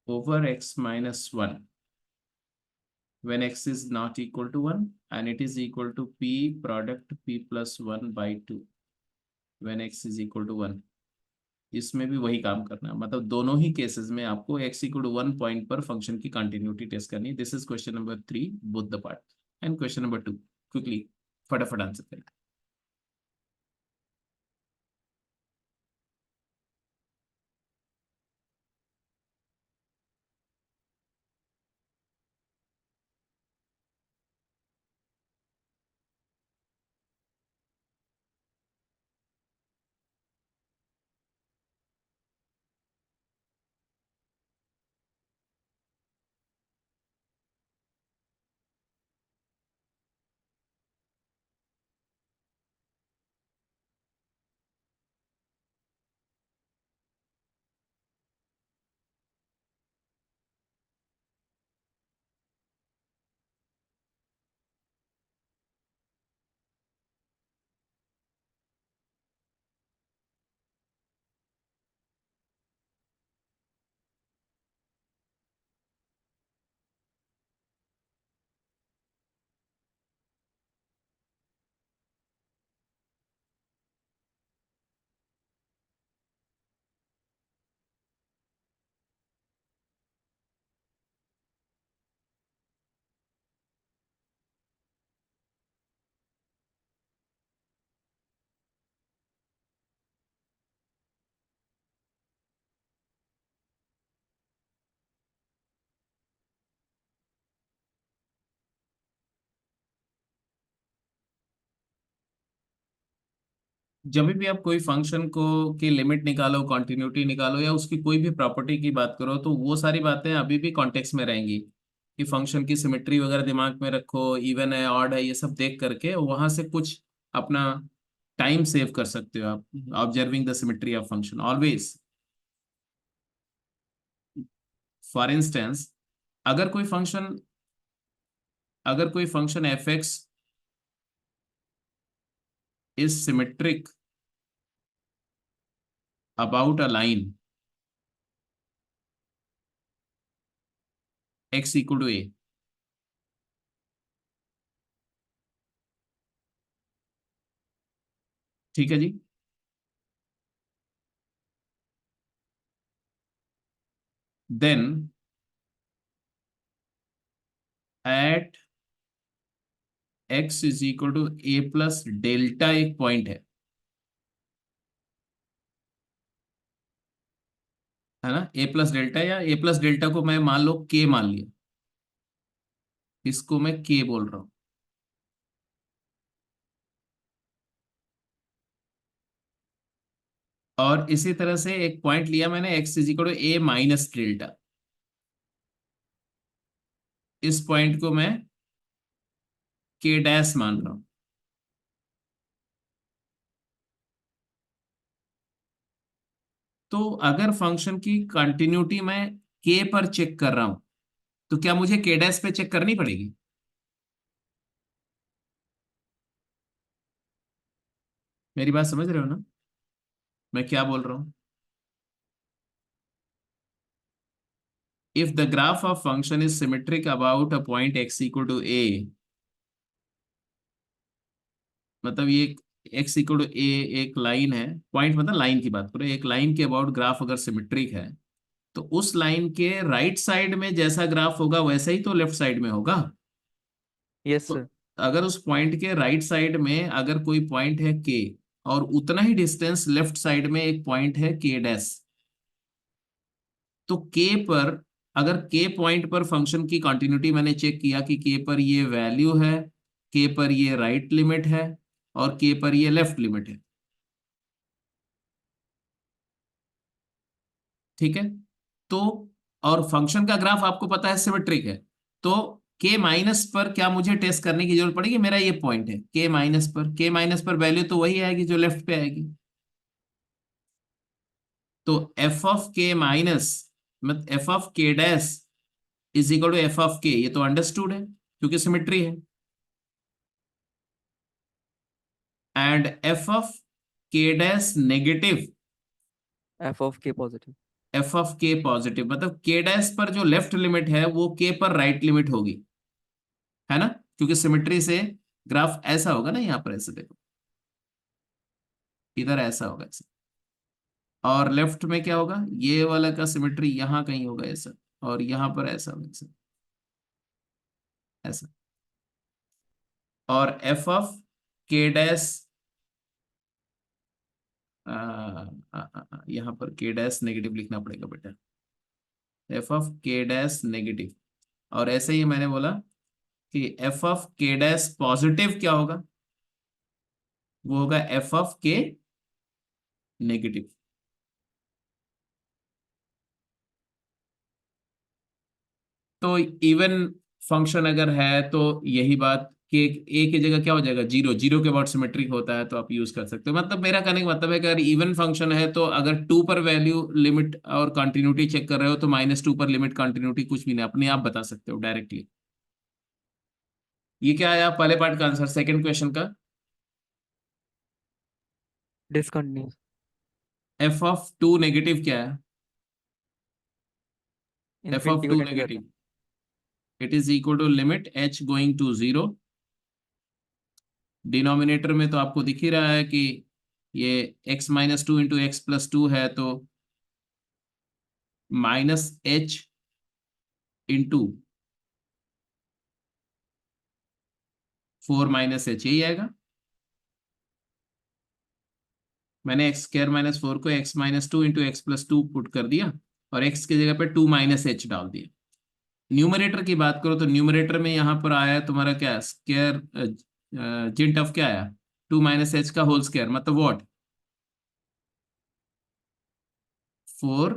over x minus 1 when x is not equal to 1, and it is equal to p product p plus 1 by 2 when x is equal to 1। इसमें भी वही काम करना है, मतलब दोनों ही cases में आपको x इक्वल टू 1 पॉइंट पर फंक्शन की कंटिन्यूटी टेस्ट करनी है। This is question number 3 both the part. And question number 2 quickly फटाफट आंसर करें। जब भी आप कोई फंक्शन को की लिमिट निकालो, कंटिन्यूटी निकालो, या उसकी कोई भी प्रॉपर्टी की बात करो, तो वो सारी बातें अभी भी कॉन्टेक्स्ट में रहेंगी कि फंक्शन की सिमेट्री वगैरह दिमाग में रखो, इवन है ऑड है, ये सब देख करके वहां से कुछ अपना टाइम सेव कर सकते हो आप, observing the symmetry of function always. For instance, अगर कोई फंक्शन अगर कोई function f x is symmetric about a line x equal to a, ठीक है जी। Then at x is equal to a plus delta एक पॉइंट है ना, a प्लस डेल्टा, या a प्लस डेल्टा को मैं मान लो k मान लिया, इसको मैं k बोल रहा हूं। और इसी तरह से एक पॉइंट लिया मैंने x is equal to a minus delta, इस पॉइंट को मैं k डैश मान रहा हूं। तो अगर फंक्शन की कंटिन्यूटी मैं k पर चेक कर रहा हूं, तो क्या मुझे k डैश पे चेक करनी पड़ेगी? मेरी बात समझ रहे हो ना, मैं क्या बोल रहा हूं? If the graph of function is symmetric about a point x equal to a, मतलब ये x इक्वल टू a एक लाइन है, पॉइंट मतलब लाइन की बात करो, एक लाइन के अबाउट ग्राफ अगर सिमेट्रिक है, तो उस लाइन के राइट साइड में जैसा ग्राफ होगा वैसा ही तो लेफ्ट साइड में होगा। यस तो सर। अगर उस पॉइंट के राइट साइड में अगर कोई पॉइंट है k, और उतना ही डिस्टेंस लेफ्ट साइड में एक पॉइंट है k डैश, तो k पर, अगर k पॉइंट पर फंक्शन की कंटिन्यूटी मैंने चेक किया कि k पर ये वैल्यू है, k पर ये राइट लिमिट है, और k पर ये लेफ्ट लिमिट है, ठीक है। तो और फंक्शन का ग्राफ आपको पता है सिमेट्रिक है, तो k माइनस पर क्या मुझे टेस्ट करने की जरूरत पड़ेगी? मेरा ये पॉइंट है k माइनस पर वैल्यू तो वही आएगी जो लेफ्ट पे आएगी। तो एफ ऑफ के माइनस मतलब f of k dash is equal to f of k, ये तो अंडरस्टूड है क्योंकि सिमेट्री है। And f of k dash negative, f of k positive. F of k positive, मतलब के डैश पर जो left limit है वो के पर राइट लिमिट होगी, है ना, क्योंकि सिमेट्री से ग्राफ ऐसा होगा ना, यहाँ पर ऐसे देखो, इधर ऐसा होगा ऐसा, और लेफ्ट में क्या होगा, ये वाला का सिमेट्री यहाँ कहीं होगा ऐसा, और यहाँ पर ऐसा होगा ऐसा, ऐसा। और एफ ऑफ के डैश, यहाँ पर के डैश नेगेटिव लिखना पड़ेगा बेटा, F of k dash negative. और ऐसे ही मैंने बोला कि F of k dash positive क्या होगा, वो होगा एफ ऑफ के नेगेटिव। तो इवन फंक्शन अगर है तो यही बात कि ए की जगह क्या हो जाएगा, जीरो, जीरो के अबाउट सिमेट्रिक होता है तो आप यूज कर सकते हो। मतलब मेरा कहने का मतलब है कि अगर इवन फंक्शन है तो अगर 2 पर वैल्यू लिमिट और कंटिन्यूटी चेक कर रहे हो तो -2 पर लिमिट कंटिन्यूटी कुछ भी नहीं, अपने आप बता सकते हो डायरेक्टली। ये क्या आया पहले पार्ट का आंसर, सेकंड क्वेश्चन का? डिसकंटिन्यूअस। एफ ऑफ 2 नेगेटिव क्या है? एफ ऑफ इन्फिनिटी को 2 टेंड करता है। Negative, it is equal to limit h going to 0। Denominator में तो आपको दिख ही रहा है कि ये x-2 इंटू x+2 है, तो -h इंटू 4 -h यही आएगा। मैंने x² - 4 को x-2 इंटू x+2 पुट कर दिया, और x की जगह पे 2 -h डाल दिया। न्यूमरेटर की बात करो तो न्यूमरेटर में यहाँ पर आया है तुम्हारा क्या, स्क्वायर जिंट ऑफ क्या आया, 2 -h का होल स्क्वायर, मतलब व्हाट, 4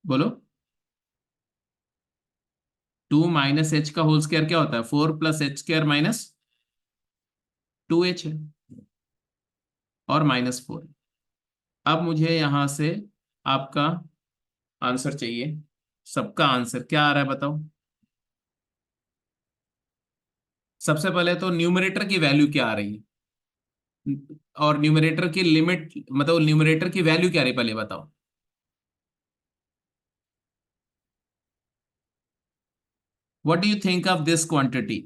बोलो 2 माइनस एच का होल स्क्वायर क्या होता है? 4 plus H square minus 2h है और -4। अब मुझे यहां से आपका आंसर चाहिए। सबका आंसर क्या आ रहा है बताओ। सबसे पहले तो न्यूमरेटर की वैल्यू क्या आ रही है और न्यूमरेटर की लिमिट, मतलब न्यूमरेटर की वैल्यू क्या आ रही है पहले बताओ। What do you think of this quantity?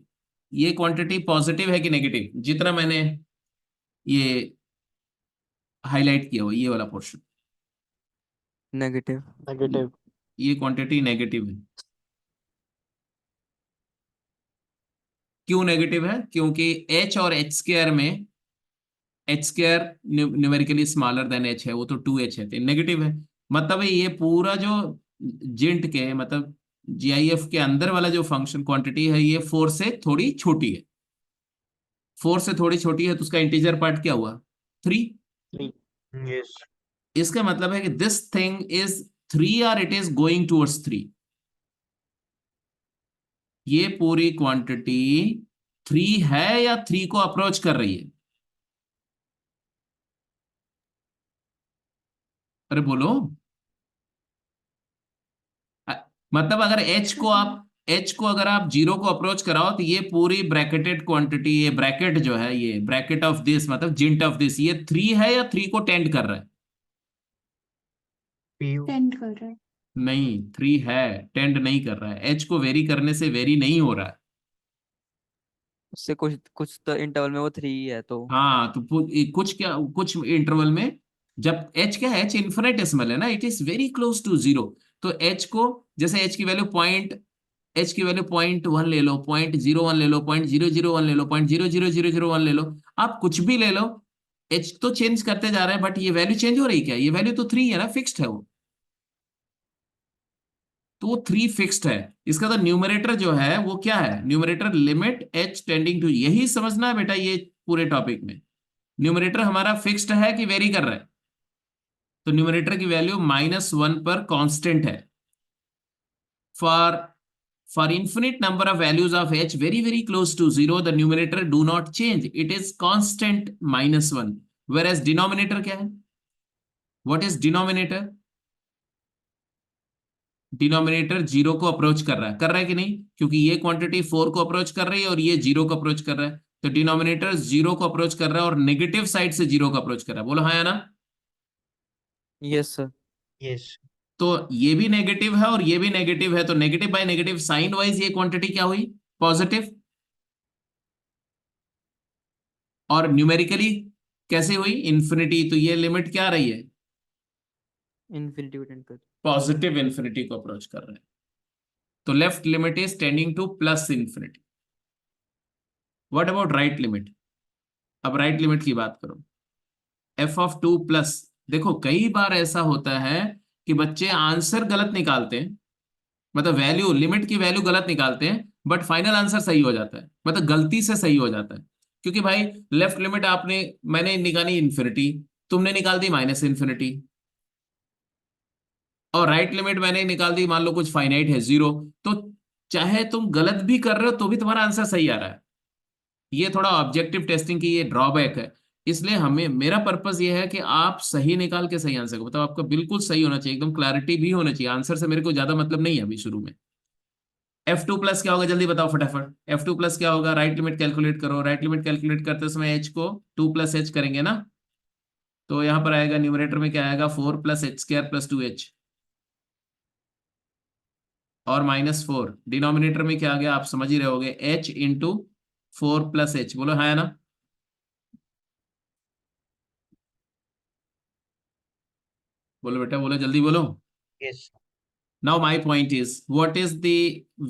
ये क्वांटिटी पॉजिटिव है कि नेगेटिव? जितना मैंने ये हाईलाइट किया हो ये वाला पोर्शन, नेगेटिव। नेगेटिव। ये क्वांटिटी नेगेटिव है। क्यों नेगेटिव है? क्योंकि h और h स्क्वायर में h square numerically smaller than h है, वो तो 2h है, तो नेगेटिव है। मतलब ये पूरा जो जिंट के मतलब जीआईएफ के अंदर वाला जो फंक्शन क्वांटिटी है ये 4 से थोड़ी छोटी है। 4 से थोड़ी छोटी है तो उसका इंटीजर पार्ट क्या हुआ? 3। 3। यस। इसका मतलब है कि दिस थिंग इज 3 और इट इज गोइंग टूवर्ड्स 3। ये पूरी क्वांटिटी 3 है या 3 को अप्रोच कर रही है? अरे बोलो। अ- मतलब अगर h को अगर आप 0 को अप्रोच कराओ तो ये पूरी ब्रैकेटेड क्वांटिटी, ये ब्रैकेट जो है, ये ब्रैकेट ऑफ दिस मतलब जिंट ऑफ दिस, ये 3 है या 3 को टेंड कर रहा है? टेंड कर रहा है। नहीं, 3 है, टेंड नहीं कर रहा है। h को वेरी करने से वेरी नहीं हो रहा है। उससे कुछ कुछ तो इंटरवल में वो 3 है तो हाँ तो कुछ क्या, कुछ इंटरवल में जब h क्या है, h इन्फिनिटेसिमल है ना, it is very close to 0। तो h को जैसे h की वैल्यू h की वैल्यू 0.1 ले लो, 0.01 ले लो, 0.001 ले लो, 0.00001 ले लो, आप कुछ भी ले लो, h तो चेंज करते जा रहे हैं बट ये वैल्यू चेंज हो रही क्या? ये वैल्यू तो 3 है ना, फिक्स्ड है वो। तो वो 3 फिक्स्ड है। इसका तो न्यूमरेटर जो है वो क्या है? Numerator limit h tending to, यही समझना है बेटा ये पूरे टॉपिक में। न्यूमरेटर हमारा फिक्स्ड है कि वेरी कर रहा है? तो न्यूमरेटर की वैल्यू -1 पर कांस्टेंट है। For infinite number of values of h very very close to 0, the numerator do not change, it is constant -1। whereas denominator क्या है? what is denominator? डिनोमिनेटर 0 को अप्रोच कर रहा है कि नहीं? क्योंकि ये क्वांटिटी 4 को अप्रोच कर रही है और ये 0 को अप्रोच कर रहा है, तो डिनोमिनेटर 0 को अप्रोच कर रहा है और नेगेटिव साइड से 0 को अप्रोच कर रहा है। बोलो हाँ या ना? Yes sir. यस। तो ये भी नेगेटिव है और ये भी नेगेटिव है, तो negative by negative sign wise ये क्वांटिटी क्या हुई? पॉजिटिव। और न्यूमेरिकली कैसे हुई? इंफिनिटी। तो ये लिमिट क्या रही है? इन्फिनिटी को टेंड कर। पॉजिटिव इंफिनिटी को अप्रोच कर रहे हैं। तो left limit is tending two plus infinity. What about right limit? अब राइट लिमिट की बात करो। f(2 प्लस), देखो कई बार ऐसा होता है कि बच्चे आंसर गलत निकालते हैं, मतलब वैल्यू, लिमिट की वैल्यू गलत निकालते हैं बट फाइनल आंसर सही हो जाता है, मतलब गलती से सही हो जाता है। क्योंकि भाई लेफ्ट लिमिट मैंने निकाली इन्फिनिटी, तुमने निकाल दी माइनस इन्फिनिटी, और राइट लिमिट मैंने निकाल दी मान लो कुछ फाइनाइट है 0, तो चाहे तुम गलत भी कर रहे हो तो भी तुम्हारा आंसर सही आ रहा है। ये थोड़ा ऑब्जेक्टिव टेस्टिंग की ये ड्रॉबैक है। इसलिए हमें, मेरा पर्पस ये है कि आप सही निकाल के सही आंसर को, मतलब आपका बिल्कुल सही होना चाहिए, एकदम क्लैरिटी भी होना चाहिए। आंसर से मेरे को ज्यादा मतलब नहीं है अभी शुरू में। f2 प्लस क्या होगा जल्दी बताओ फटाफट। f2 प्लस क्या होगा? राइट लिमिट कैलकुलेट करो। राइट लिमिट कैलकुलेट करते समय h को 2 प्लस h करेंगे ना, तो यहां पर आएगा न्यूमरेटर में क्या आएगा? 4 plus h square plus 2h और -4। डिनोमिनेटर में क्या आ गया? आप समझ ही रहे होगे, h इंटू 4 प्लस h। बोलो हाँ या ना? बोलो बेटा बोलो, जल्दी बोलो। Yes. Now my point is, what is the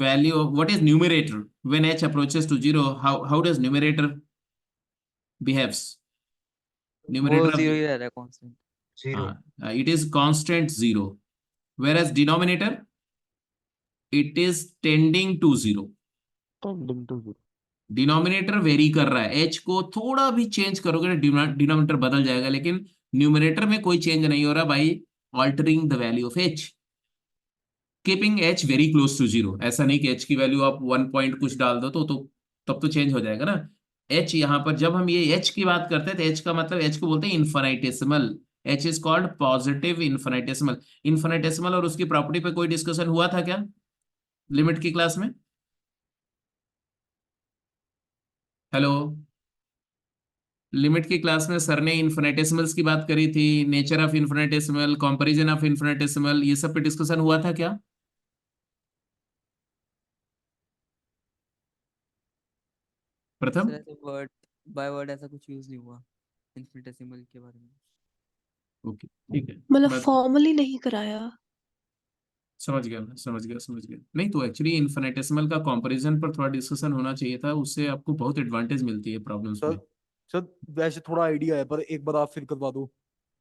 value of, what is numerator when h approaches to 0? How does numerator behaves? वो Numerator of 0 ही रह रहा है constant. 0। it is constant 0, whereas denominator it is tending to 0। Tending to 0। Denominator vary कर रहा है, h को थोड़ा भी चेंज करोगे डिनोमिनेटर बदल जाएगा, लेकिन न्यूमरेटर में कोई चेंज नहीं हो रहा by altering the value of h, keeping h very close to zero. ऐसा नहीं कि एच की वैल्यू आप 1 पॉइंट कुछ डाल दो तो तब तो चेंज हो जाएगा ना। एच यहाँ पर जब हम ये एच की बात करते हैं तो एच का मतलब, एच को बोलते हैं infinitesimal. H is called positive infinitesimal. Infinitesimal और उसकी प्रॉपर्टी पे कोई डिस्कशन हुआ था क्या लिमिट की क्लास में? हेलो, लिमिट की क्लास में सर ने इन्फिनिटेसिमल्स की बात करी थी, nature of infinitesimal, comparison of infinitesimal, ये सब पे डिस्कशन हुआ था क्या प्रथम? सर ऐसे वर्ड बाय वर्ड ऐसा कुछ यूज नहीं हुआ इन्फिनिटेसिमल के बारे में। ओके ठीक है, मतलब मैं फॉर्मली नहीं कराया। समझ गया, मैं समझ गया। नहीं तो एक्चुअली इन्फिनिटेसिमल का कंपैरिजन पर थोड़ा डिस्कशन होना चाहिए था, उससे आपको बहुत एडवांटेज मिलती है प्रॉब्लम्स सर में। सर वैसे थोड़ा आइडिया है, पर एक बार आप फिर करवा दो।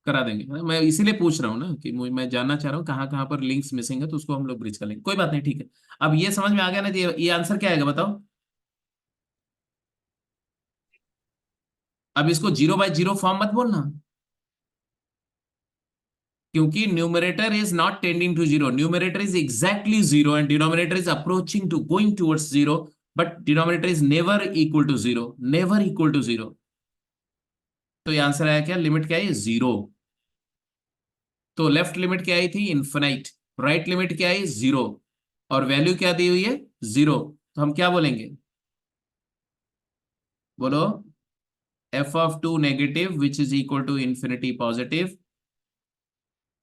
करा देंगे, मैं इसीलिए पूछ रहा हूँ ना कि मैं जानना चाह रहा हूँ कहाँ कहाँ पर लिंक्स मिसिंग है, तो उसको हम लोग ब्रिज कर लेंगे, कोई बात नहीं, ठीक है। अब ये समझ में आ गया ना कि ये आंसर क्या आएगा बताओ। अब इसको 0/0 फॉर्म मत बोलना, क्योंकि numerator is not tending to zero, numerator is exactly zero and denominator is approaching to going towards zero, but denominator is never equal to zero, never equal to zero. तो ये आंसर आया क्या, limit क्या है, zero. तो left limit क्या आई थी, infinite, right limit क्या है, जीरो, और वैल्यू क्या दी हुई है, जीरो। तो हम क्या बोलेंगे, बोलो, f(2) negative which is equal to infinity positive,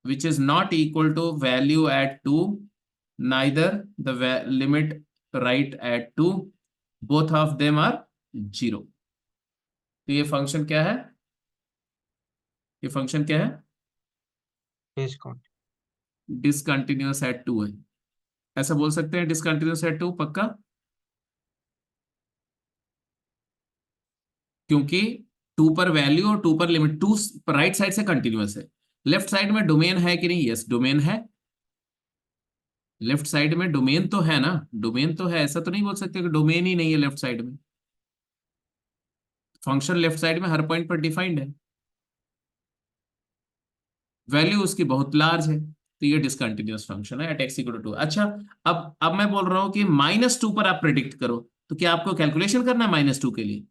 which is not equal to value at 2, neither the limit right at 2, both of them are 0। तो ये फंक्शन क्या है, ये फंक्शन क्या है, डिसकंटिन्यूअस एट 2 है। ऐसा बोल सकते हैं डिसकंटिन्यूअस एट 2 पक्का, क्योंकि 2 पर वैल्यू और 2 पर लिमिट, 2 राइट साइड से कंटिन्यूअस है। लेफ्ट साइड में डोमेन है कि नहीं, यस डोमेन है, लेफ्ट साइड में डोमेन तो है ना, डोमेन तो है, ऐसा तो नहीं बोल सकते कि डोमेन ही नहीं है लेफ्ट साइड में। फंक्शन लेफ्ट साइड में हर पॉइंट पर डिफाइंड है, वैल्यू उसकी बहुत लार्ज है, तो ये डिसकंटिन्यूअस फंक्शन है एट एक्स इक्वल टू 2। अच्छा, अब मैं बोल रहा हूं कि -2 पर आप प्रेडिक्ट करो, तो क्या आपको कैलकुलेशन करना है -2 के लिए?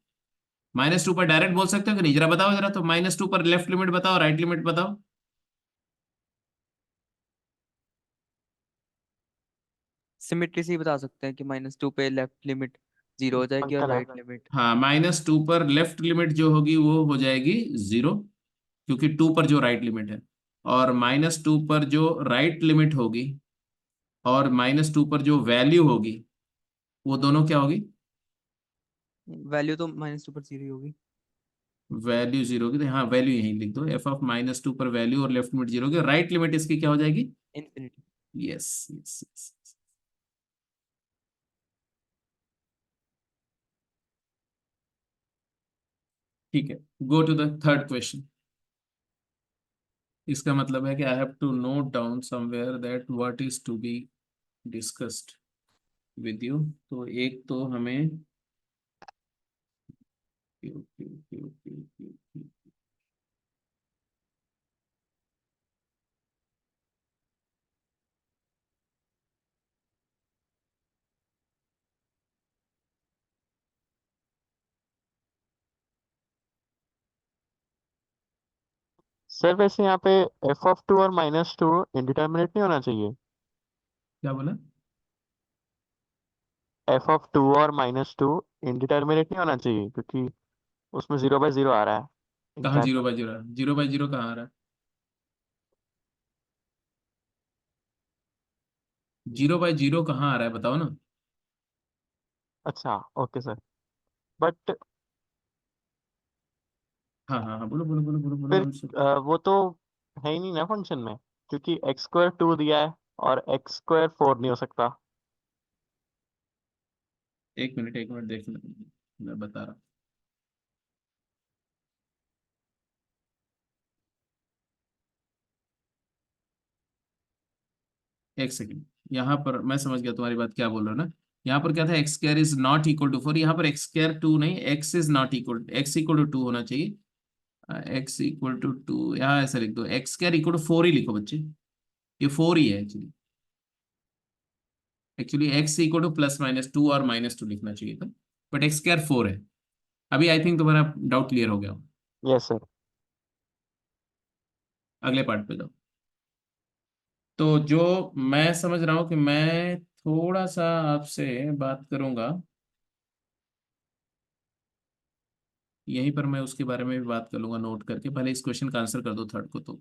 -2 पर डायरेक्ट बोल सकते हो कि नहीं, जरा बताओ जरा, तो -2 पर लेफ्ट लिमिट बताओ, राइट लिमिट बताओ। सिमिट्री से ही बता सकते हैं कि -2 पे लेफ्ट लिमिट 0 हो जाएगी और अंकल राइट आता लिमिट। हाँ, -2 पर लेफ्ट लिमिट जो होगी वो हो जाएगी 0, क्योंकि 2 पर जो राइट लिमिट है, और -2 पर जो राइट लिमिट होगी और -2 पर जो वैल्यू होगी, वो दोनों क्या होगी, वैल्यू तो -2 पर 0 ही होगी। वैल्यू 0 की, तो हाँ वैल्यू यहीं लिख दो, f(-2) पर वैल्यू और लेफ्ट लिमिट 0 की, राइट लिमिट इसकी क्या हो जाएगी, इन्फिनिटी। Yes yes yes. ठीक है, go to the third question. इसका मतलब है कि I have to note down somewhere that what is to be discussed with you. तो एक तो हमें सर वैसे यहाँ पे f(2) और -2 इंडिटरमिनेट नहीं होना चाहिए। क्या बोला, f(2) और -2 इंडिटरमिनेट नहीं होना चाहिए, क्योंकि उसमें 0/0 आ रहा है कहाँ इनफैक्ट। 0/0, 0/0 कहाँ आ रहा है, 0/0 कहाँ आ रहा है बताओ ना। अच्छा ओके सर, बट हाँ हाँ हाँ, बोलो बोलो बोलो बोलो बोलो, फिर हम सुन। वो तो है ही नहीं ना फंक्शन में, क्योंकि x² 2 दिया है और x² 4 नहीं हो सकता। एक मिनट देख लो, मैं बता रहा हूँ। एक सेकंड, यहाँ पर मैं समझ गया तुम्हारी बात, क्या बोल रहे हो ना। यहाँ पर क्या था, x² is not equal to 4, यहाँ पर x² 2 नहीं, x is not equal, x equal to 2 होना चाहिए। x इक्वल टू 2, यहाँ ऐसा लिख दो, x स्क्वायर इक्वल टू 4 ही लिखो बच्चे, ये 4 ही है actually. Actually x equal to +-2 और -2 लिखना चाहिए था, बट x स्क्वायर 4 है। अभी आई थिंक तुम्हारा डाउट क्लियर हो गया हो। Yes sir. अगले पार्ट पे जाओ। तो जो मैं समझ रहा हूँ कि मैं थोड़ा सा आपसे बात करूंगा, यहीं पर मैं उसके बारे में भी बात कर लूंगा नोट करके। पहले इस क्वेश्चन का आंसर कर दो, थर्ड को। तो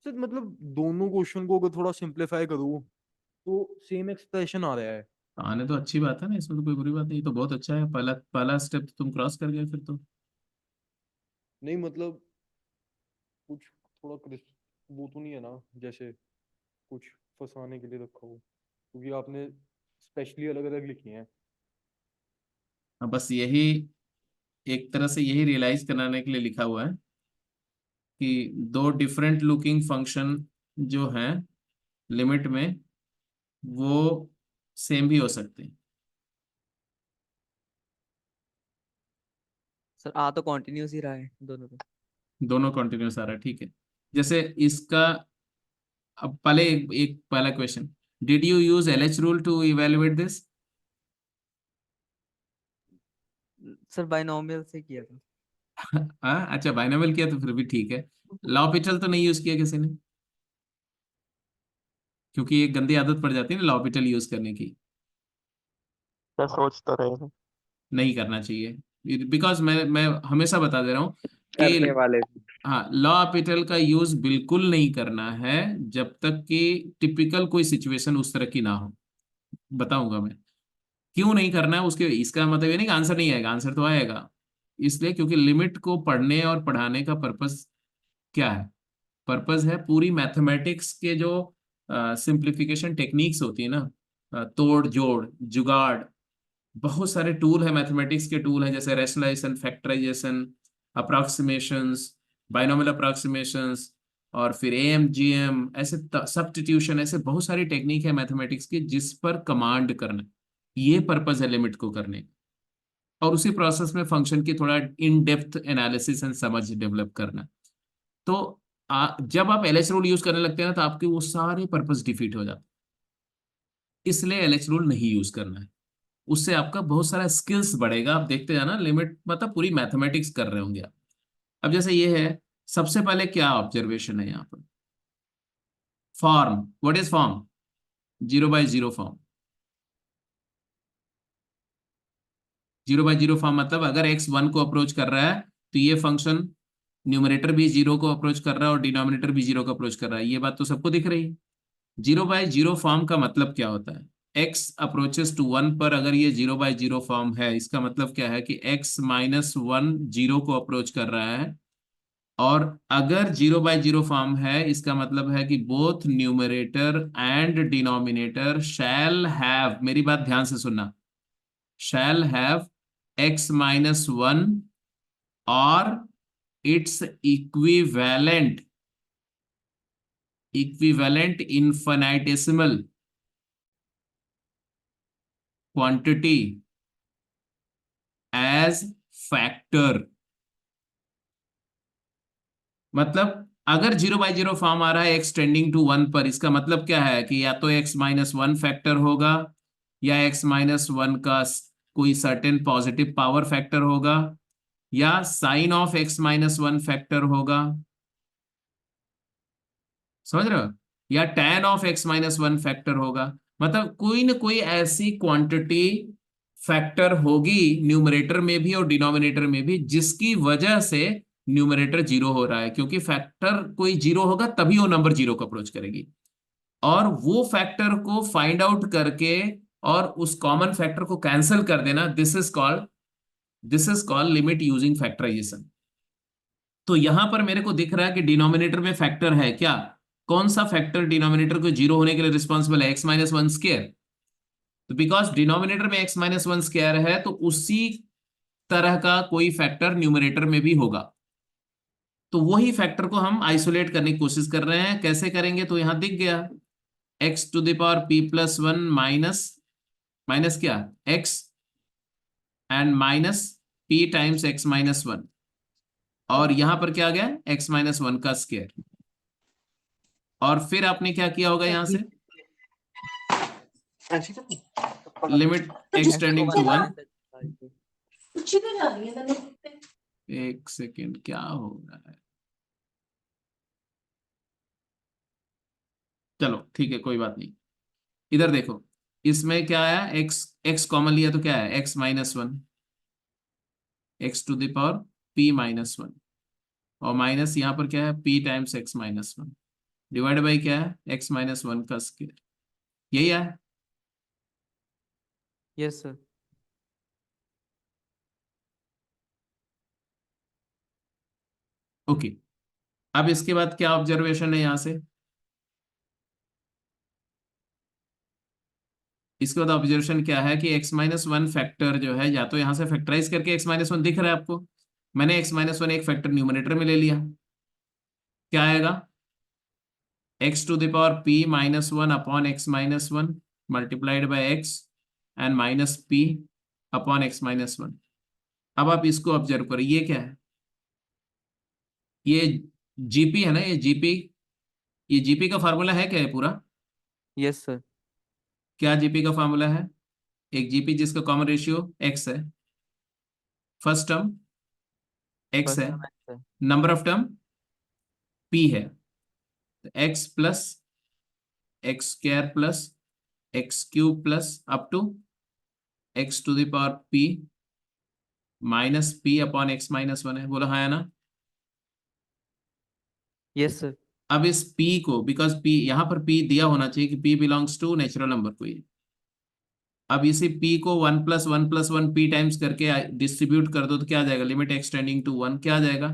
सर मतलब दोनों क्वेश्चन को अगर थोड़ा सिंप्लीफाई करूँ तो सेम एक्सप्रेशन आ रहा है। आने तो अच्छी बात है ना, इसमें तो कोई बुरी बात नहीं, तो बहुत अच्छा है। पहला पहला स्टेप तुम क्रॉस कर गए फिर तो। नहीं मतलब कुछ थोड़ा वो तो नहीं है ना, जैसे कुछ फंसाने के लिए रखा हो, क्योंकि आपने स्पेशली अलग अलग लिखी हैं। हाँ, बस यही एक तरह से यही रियलाइज कराने के लिए लिखा हुआ है कि दो डिफरेंट लुकिंग फंक्शन जो हैं लिमिट में, वो सेम भी हो सकते हैं। सर आ तो कॉन्टिन्यूस ही रहा है दोनों पे। दोनों कॉन्टिन्यूस आ रहा है, ठीक है। जैसे इसका, अब पहले एक पहला question, did you use LH rule to evaluate this? Sir binomial से किया था। हाँ अच्छा, बाइनोमियल किया तो फिर भी ठीक है। लॉपिटल तो नहीं यूज किया किसी ने, क्योंकि ये गंदी आदत पड़ जाती है ना लॉपिटल यूज करने की। सर सोच तो रहे हैं। नहीं करना चाहिए, बिकॉज मैं हमेशा बता दे रहा हूँ करने कि वाले। हाँ, लॉपिटल का यूज बिल्कुल नहीं करना है जब तक कि टिपिकल कोई सिचुएशन उस तरह की ना हो। बताऊंगा मैं क्यों नहीं करना है उसके। इसका मतलब ये नहीं कि आंसर नहीं आएगा, आंसर तो आएगा। इसलिए क्योंकि लिमिट को पढ़ने और पढ़ाने का पर्पस क्या है? पर्पस है पूरी मैथमेटिक्स के जो सिंप्लीफिकेशन टेक्निक्स होती है ना, तोड़ जोड़ जुगाड़, बहुत सारे टूल है, मैथमेटिक्स के टूल हैं, जैसे rationalisation, factorisation, approximations, binomial approximations, और फिर AMGM, ऐसे सब्स्टिट्यूशन, ऐसे बहुत सारी टेक्निक है मैथमेटिक्स की जिस पर कमांड करना, ये पर्पस है लिमिट को करने का। और उसी प्रोसेस में फंक्शन की थोड़ा इन डेप्थ एनालिसिस एंड समझ डेवलप करना। तो जब आप LH रूल यूज करने लगते हैं ना, तो आपके वो सारे पर्पस डिफीट हो जाते हैं। इसलिए LH रूल नहीं यूज करना है, उससे आपका बहुत सारा स्किल्स बढ़ेगा। आप देखते जाना, लिमिट मतलब पूरी मैथमेटिक्स कर रहे होंगे आप। अब जैसे ये है, सबसे पहले क्या ऑब्जर्वेशन है यहाँ पर? Form, what is form? 0/0 form. 0/0 form मतलब अगर x 1 को अप्रोच कर रहा है तो ये फंक्शन न्यूमरेटर भी 0 को अप्रोच कर रहा है और डिनोमिनेटर भी 0 को अप्रोच कर रहा है। ये बात तो सबको दिख रही है। 0/0 फॉर्म का मतलब क्या होता है? x अप्रोचेस टू 1 पर अगर ये 0/0 फॉर्म है, इसका मतलब क्या है कि x -1 0 को अप्रोच कर रहा है। और अगर 0/0 फॉर्म है, इसका मतलब है कि both numerator and denominator shall have, मेरी बात ध्यान से सुनना, शैल हैव x -1 और it's equivalent infinitesimal quantity as factor. मतलब अगर 0/0 फॉर्म आ रहा है x टेंडिंग टू 1 पर, इसका मतलब क्या है कि या तो x -1 फैक्टर होगा, या x -1 का कोई सर्टेन पॉजिटिव पावर फैक्टर होगा, या साइन ऑफ x -1 फैक्टर होगा, समझ रहे हो, या tan ऑफ x -1 फैक्टर होगा। मतलब कोई ना कोई ऐसी क्वांटिटी फैक्टर होगी न्यूमरेटर में भी और डिनोमिनेटर में भी, जिसकी वजह से न्यूमरेटर 0 हो रहा है, क्योंकि फैक्टर कोई 0 होगा तभी वो नंबर 0 को अप्रोच करेगी। और वो फैक्टर को फाइंड आउट करके और उस कॉमन फैक्टर को कैंसिल कर देना, this is called limit using factorisation. तो यहां पर मेरे को दिख रहा है कि डिनोमिनेटर में फैक्टर है क्या? कौन सा फैक्टर डिनोमिनेटर को 0 होने के लिए रिस्पॉन्सिबल है? x -1 square. तो बिकॉज डिनोमिनेटर में x -1 स्क्वायर है, तो उसी तरह का कोई फैक्टर न्यूमरेटर में भी होगा। तो वही फैक्टर को हम आइसोलेट करने की कोशिश कर रहे हैं। कैसे करेंगे? तो यहां दिख गया, x⁻p + 1 माइनस, माइनस क्या, x and minus P times x minus one, और यहां पर क्या आ गया, एक्स माइनस वन का स्क्वायर। और फिर आपने क्या किया होगा यहां से, लिमिट एक्स x टेंडिंग को टू 1 वन। Minus x। एक सेकेंड, क्या हो रहा है, चलो ठीक है कोई बात नहीं। इधर देखो, इसमें क्या आया, एक्स एक्स कॉमन लिया तो क्या है, x minus one, x to the power p minus one, और माइनस यहाँ पर क्या है, p times x minus one, divide by क्या है, एक्स माइनस वन का स्क्वायर। यही है। Yes sir. ओके, अब इसके बाद क्या ऑब्जर्वेशन है यहां से, इसके बाद ऑब्जर्वेशन क्या है कि x माइनस वन फैक्टर जो है, या तो यहां से फैक्टराइज करके x माइनस वन दिख रहा है आपको, मैंने x माइनस वन एक फैक्टर न्यूमरेटर में ले लिया, क्या आएगा, x to the power p minus one upon x minus one multiplied by x and minus p upon x minus one. अब आप इसको ऑब्जर्व करो, ये क्या है, ये जीपी है ना, ये जीपी, ये जीपी का फार्मूला है क्या, है पूरा, यस सर। क्या जीपी का फार्मूला है, एक जीपी जिसका कॉमन रेशियो x है, फर्स्ट टर्म x फर्स्ट है, टर्म x है। नंबर ऑफ टर्म p है, x plus x square plus x cube plus up to x to the power p minus p upon x minus one है, बोला हाँ है ना। Yes sir. अब इस p को, बिकॉज p यहाँ पर p दिया होना चाहिए कि p belongs to natural number कोई, अब इसी p को one plus one p times करके डिस्ट्रीब्यूट कर दो तो क्या आ जाएगा, limit x tending to one, क्या आ जाएगा,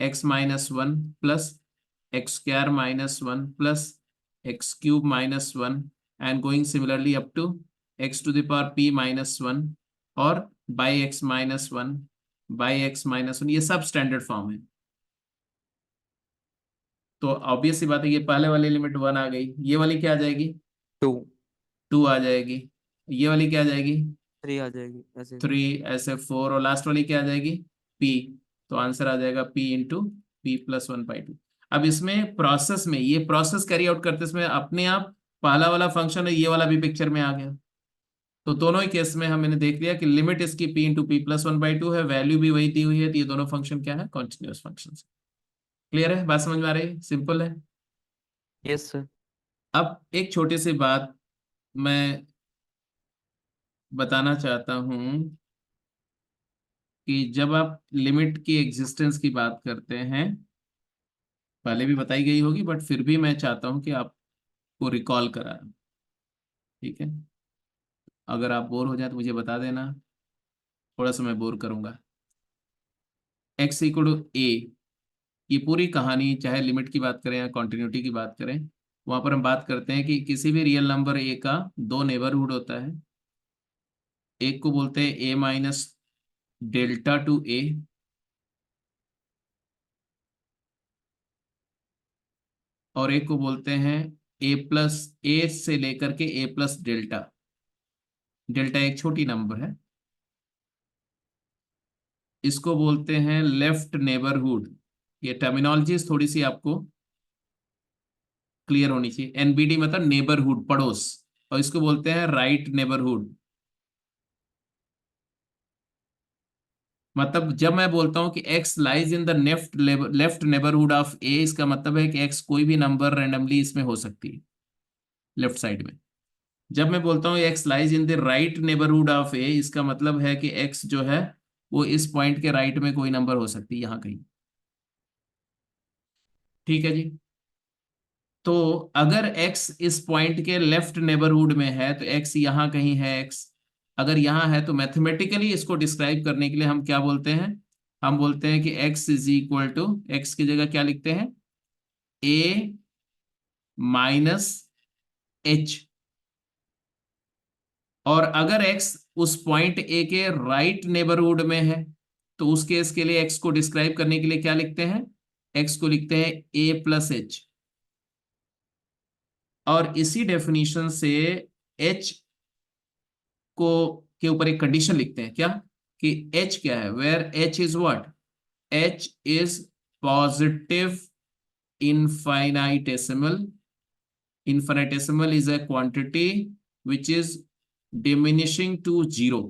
x minus one plus x square minus one plus x cube minus one and going similarly up to x to the power p minus one और by x minus one by x minus one, ये सब standard form है। तो obvious सी बात है, ये पहले वाली लिमिट वन आ गई, ये वाली क्या आ जाएगी, 2 टू आ जाएगी, ये वाली क्या आ जाएगी, 3 आ जाएगी ऐसे। थ्री, ऐसे फोर, और लास्ट वाली क्या आ जाएगी, पी। तो आंसर आ जाएगा P into P plus one by two. अब इसमें प्रोसेस में, ये प्रोसेस कैरी आउट करते समय अपने आप पहला वाला फंक्शन है, ये वाला भी पिक्चर में आ गया। तो दोनों ही केस में हमने देख लिया कि लिमिट इसकी P into P plus one by two है, वैल्यू भी वही दी हुई है, तो ये दोनों फंक्शन क्या है, कॉन्टिन्यूस फंक्शन। क्लियर है, बात समझ में आ रही है, सिंपल है। Yes sir. अब एक छोटी सी बात मैं बताना चाहता हूं कि जब आप लिमिट की एग्जिस्टेंस की बात करते हैं, पहले भी बताई गई होगी बट फिर भी मैं चाहता हूं कि आपको रिकॉल कराएं, ठीक है। अगर आप बोर हो जाए तो मुझे बता देना, थोड़ा सा मैं बोर करूंगा। एक्स इक्वल टू ए, ये पूरी कहानी चाहे लिमिट की बात करें या कॉन्टिन्यूटी की बात करें, वहां पर हम बात करते हैं कि किसी भी रियल नंबर ए का दो नेबरहुड होता है, एक को बोलते हैं ए माइनस डेल्टा टू ए, और एक को बोलते हैं ए प्लस, ए से लेकर के ए प्लस डेल्टा। डेल्टा एक छोटी नंबर है, इसको बोलते हैं लेफ्ट नेबरहुड। ये टर्मिनोलॉजीज थोड़ी सी आपको क्लियर होनी चाहिए, एनबीडी मतलब नेबरहुड, पड़ोस, और इसको बोलते हैं राइट नेबरहुड। मतलब जब मैं बोलता हूं कि x lies in the left neighbourhood of a, इसका मतलब है कि x कोई भी नंबर रैंडमली इसमें हो सकती है लेफ्ट साइड में। जब मैं बोलता हूँ x lies in the right neighbourhood of a, इसका मतलब है कि x जो है वो इस पॉइंट के राइट में कोई नंबर हो सकती है यहाँ कहीं, ठीक है जी। तो अगर x इस पॉइंट के लेफ्ट नेबरहुड में है तो x यहाँ कहीं है, x अगर यहाँ है तो मैथमेटिकली इसको डिस्क्राइब करने के लिए हम क्या बोलते हैं, हम बोलते हैं कि x is equal to, x की जगह क्या लिखते हैं, a माइनस h। और अगर x उस पॉइंट a के राइट नेबरहुड में है तो उस केस के लिए x को डिस्क्राइब करने के लिए क्या लिखते हैं, x को लिखते हैं a प्लस h। और इसी डेफिनेशन से h को के ऊपर एक कंडीशन लिखते हैं, क्या, कि h क्या है, where h is what, h is positive infinitesimal. Infinitesimal is a quantity which is diminishing to zero.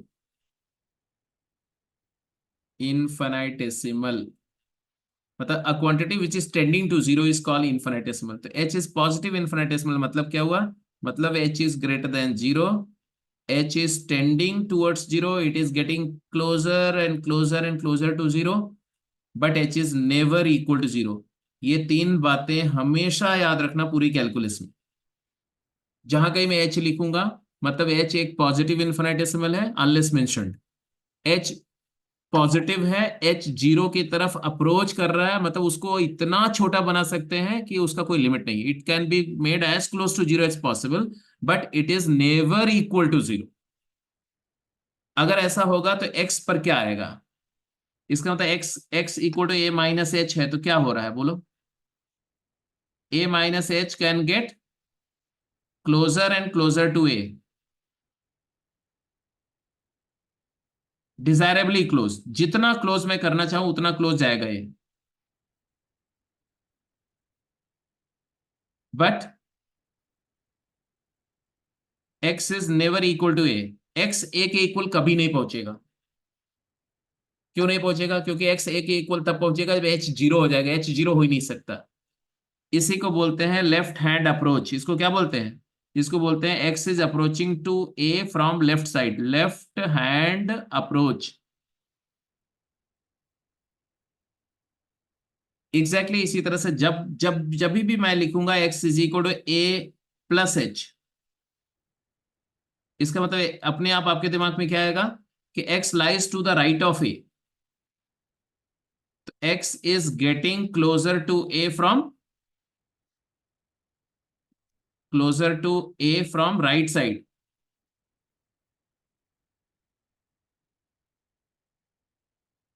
Infinitesimal मतलब a quantity which is tending to zero is called infinitesimal. तो h is positive infinitesimal मतलब क्या हुआ, मतलब h is greater than zero, h is tending towards zero, it is getting closer and closer and closer to zero, but h is never equal to zero. ये तीन बातें हमेशा याद रखना पूरी कैलकुलस में। जहां कहीं मैं h लिखूंगा मतलब h एक पॉजिटिव इन्फिनिटेसिमल है अनलेस मेंशन्ड, h पॉजिटिव है, h जीरो की तरफ अप्रोच कर रहा है मतलब उसको इतना छोटा बना सकते हैं कि उसका कोई लिमिट नहीं, it can be made as close to zero as possible but it is never equal to zero. अगर ऐसा होगा तो x पर क्या आएगा, इसका मतलब x equal to a minus h है तो क्या हो रहा है बोलो, a minus h can get closer and closer to a, desirably close, जितना क्लोज मैं करना चाहूं उतना क्लोज जाएगा ये, but x is never equal to a, x a के इक्वल कभी नहीं पहुंचेगा। क्यों नहीं पहुंचेगा, क्योंकि x a के इक्वल तब पहुंचेगा जब h जीरो हो जाएगा, h जीरो हो ही नहीं सकता। इसी को बोलते हैं लेफ्ट हैंड अप्रोच। इसको क्या बोलते हैं, इसको बोलते हैं x is approaching to a from left side, left hand approach. Exactly इसी तरह से जब भी मैं लिखूंगा x is equal to a plus h, इसका मतलब अपने आप आपके दिमाग में क्या आएगा कि x lies to the right of a, तो x is getting closer to a from right side,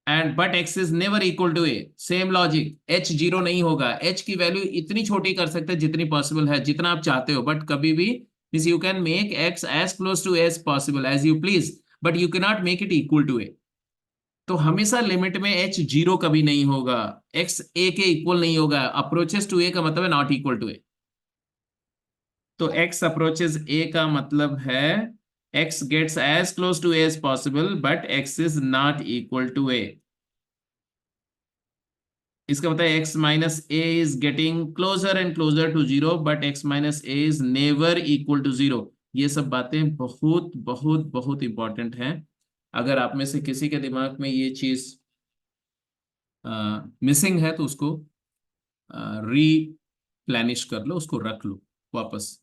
and but x is never equal to a। Same logic, h zero नहीं होगा, h की वैल्यू इतनी छोटी कर सकते हैं जितनी पॉसिबल है, जितना आप चाहते हो, बट कभी भी means you can make x as close to as possible as you please, but you can not make it equal to a। तो हमेशा लिमिट में h जीरो कभी नहीं होगा, x a के इक्वल नहीं होगा, अप्रोचेस टू a का मतलब है नॉट इक्वल टू a। तो x अप्रोचेस a का मतलब है x gets as close to a as possible but x is not equal to a। इसका मतलब x minus a is getting closer and closer to zero but x minus a is never equal to zero. ये सब बातें बहुत बहुत बहुत important हैं। अगर आप में से किसी के दिमाग में ये चीज मिसिंग है तो उसको री प्लानिश कर लो, उसको रख लो वापस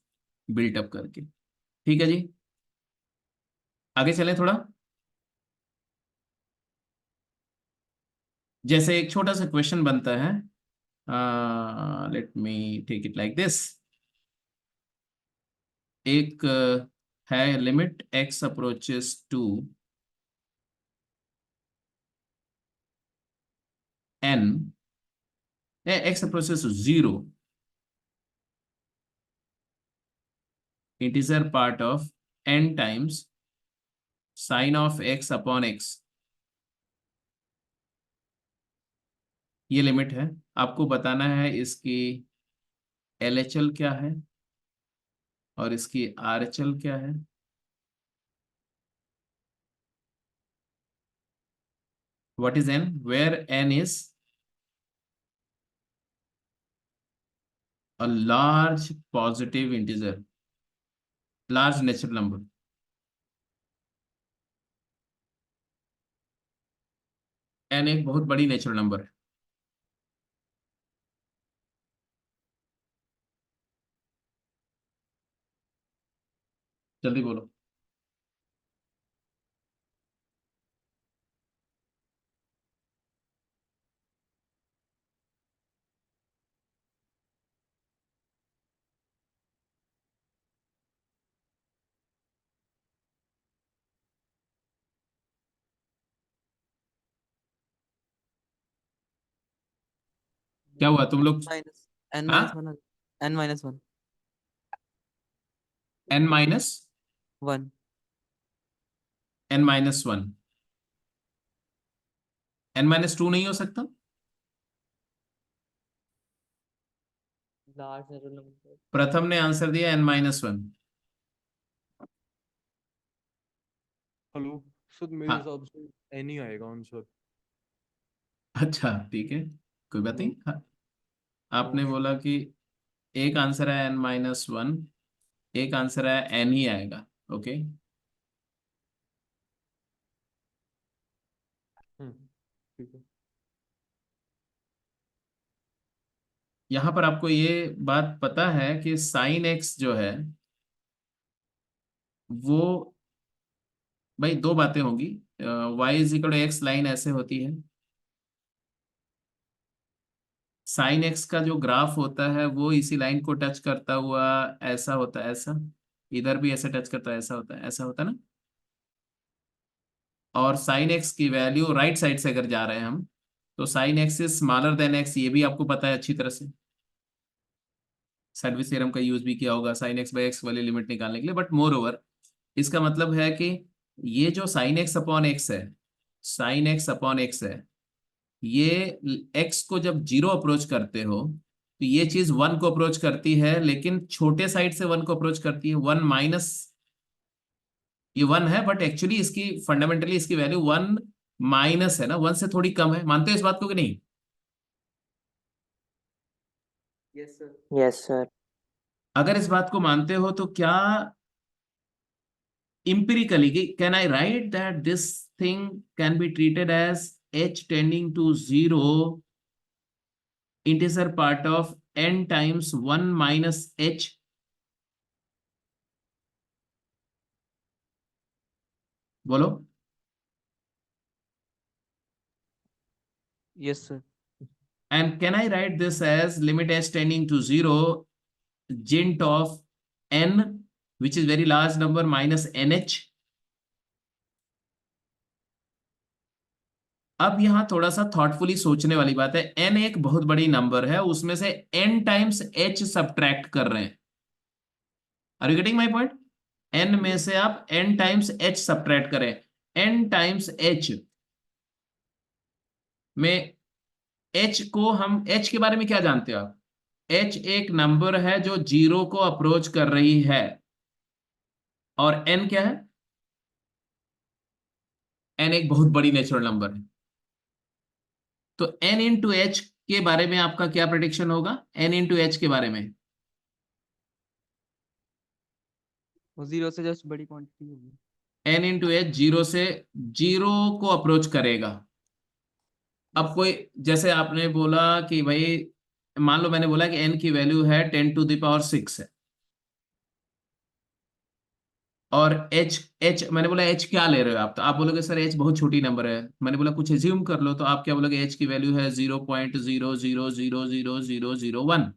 बिल्टअप करके। ठीक है जी, आगे चलें थोड़ा। जैसे एक छोटा सा क्वेश्चन बनता है, let me take it like this. एक है limit x approaches to n, x approaches to zero, integer part of n times sine of x upon x। ये लिमिट है, आपको बताना है इसकी LHL क्या है और इसकी RHL क्या है। What is n, where n is a large positive integer, large natural number। n एक बहुत बड़ी नेचुरल नंबर है। जल्दी बोलो। क्या हुआ तुम लोग, माइनस n हाँ, minus one, n minus one, n minus one. n minus one. n-2 नहीं हो सकता? Large natural number. प्रथम ने आंसर दिया n-1। हेलो सर, मेरे हाँ, हिसाब से एन ही आएगा आंसर। अच्छा ठीक है, कोई बात नहीं। हाँ, आपने नो बोला कि एक आंसर है n-1, एक आंसर है n ही आएगा। ओके, ठीक है। यहां पर आपको ये बात पता है कि साइन x जो है वो, भाई दो बातें होंगी। y=x लाइन ऐसे होती है, साइन x का जो ग्राफ होता है वो इसी लाइन को टच करता हुआ ऐसा होता है, ऐसा इधर भी ऐसे टच करता है, ऐसा होता है, ऐसा होता है ना। और साइन x की वैल्यू राइट साइड से अगर जा रहे हैं हम, तो sine x is smaller than x, ये भी आपको पता है अच्छी तरह से। सैडविच थ्योरम का यूज भी किया होगा साइन x/x वाली लिमिट निकालने के लिए। बट मोर ओवर, इसका मतलब है कि ये जो साइन x/x है, साइन x/x है, ये x को जब 0 अप्रोच करते हो तो ये चीज 1 को अप्रोच करती है, लेकिन छोटे साइड से 1 को अप्रोच करती है। 1 माइनस, ये 1 है बट एक्चुअली इसकी फंडामेंटली इसकी वैल्यू 1 माइनस है ना, 1 से थोड़ी कम है। मानते हो इस बात को कि नहीं? Yes sir. Yes sir. अगर इस बात को मानते हो तो क्या empirically can I write that this thing can be treated as h tending to 0 integer part of n times 1 minus h? बोलो। Yes sir. And can I write this as limit h tending to 0 gent of n, which is very large number, minus nh? अब यहां थोड़ा सा thoughtfully सोचने वाली बात है। n एक बहुत बड़ी नंबर है, उसमें से n टाइम्स h सब्ट्रैक्ट कर रहे हैं। Are you getting my point? n में से आप n टाइम्स h सब्ट्रैक्ट करें। n टाइम्स h में h को हम, h के बारे में क्या जानते हो आप? h एक नंबर है जो 0 को अप्रोच कर रही है। और n क्या है? n एक बहुत बड़ी नेचुरल नंबर है। तो n इंटू एच के बारे में आपका क्या प्रेडिक्शन होगा? n इंटू एच के बारे में? वो 0 से जस्ट बड़ी क्वांटिटी होगी। n इंटू एच 0 से 0 को अप्रोच करेगा। अब कोई, जैसे आपने बोला कि भाई मान लो मैंने बोला कि n की वैल्यू है 10⁶ है, और h मैंने बोला h क्या ले रहे हो आप? तो आप बोलोगे सर h बहुत छोटी नंबर है। मैंने बोला कुछ एज्यूम कर लो, तो आप क्या बोलोगे? h की वैल्यू है 0.00000001।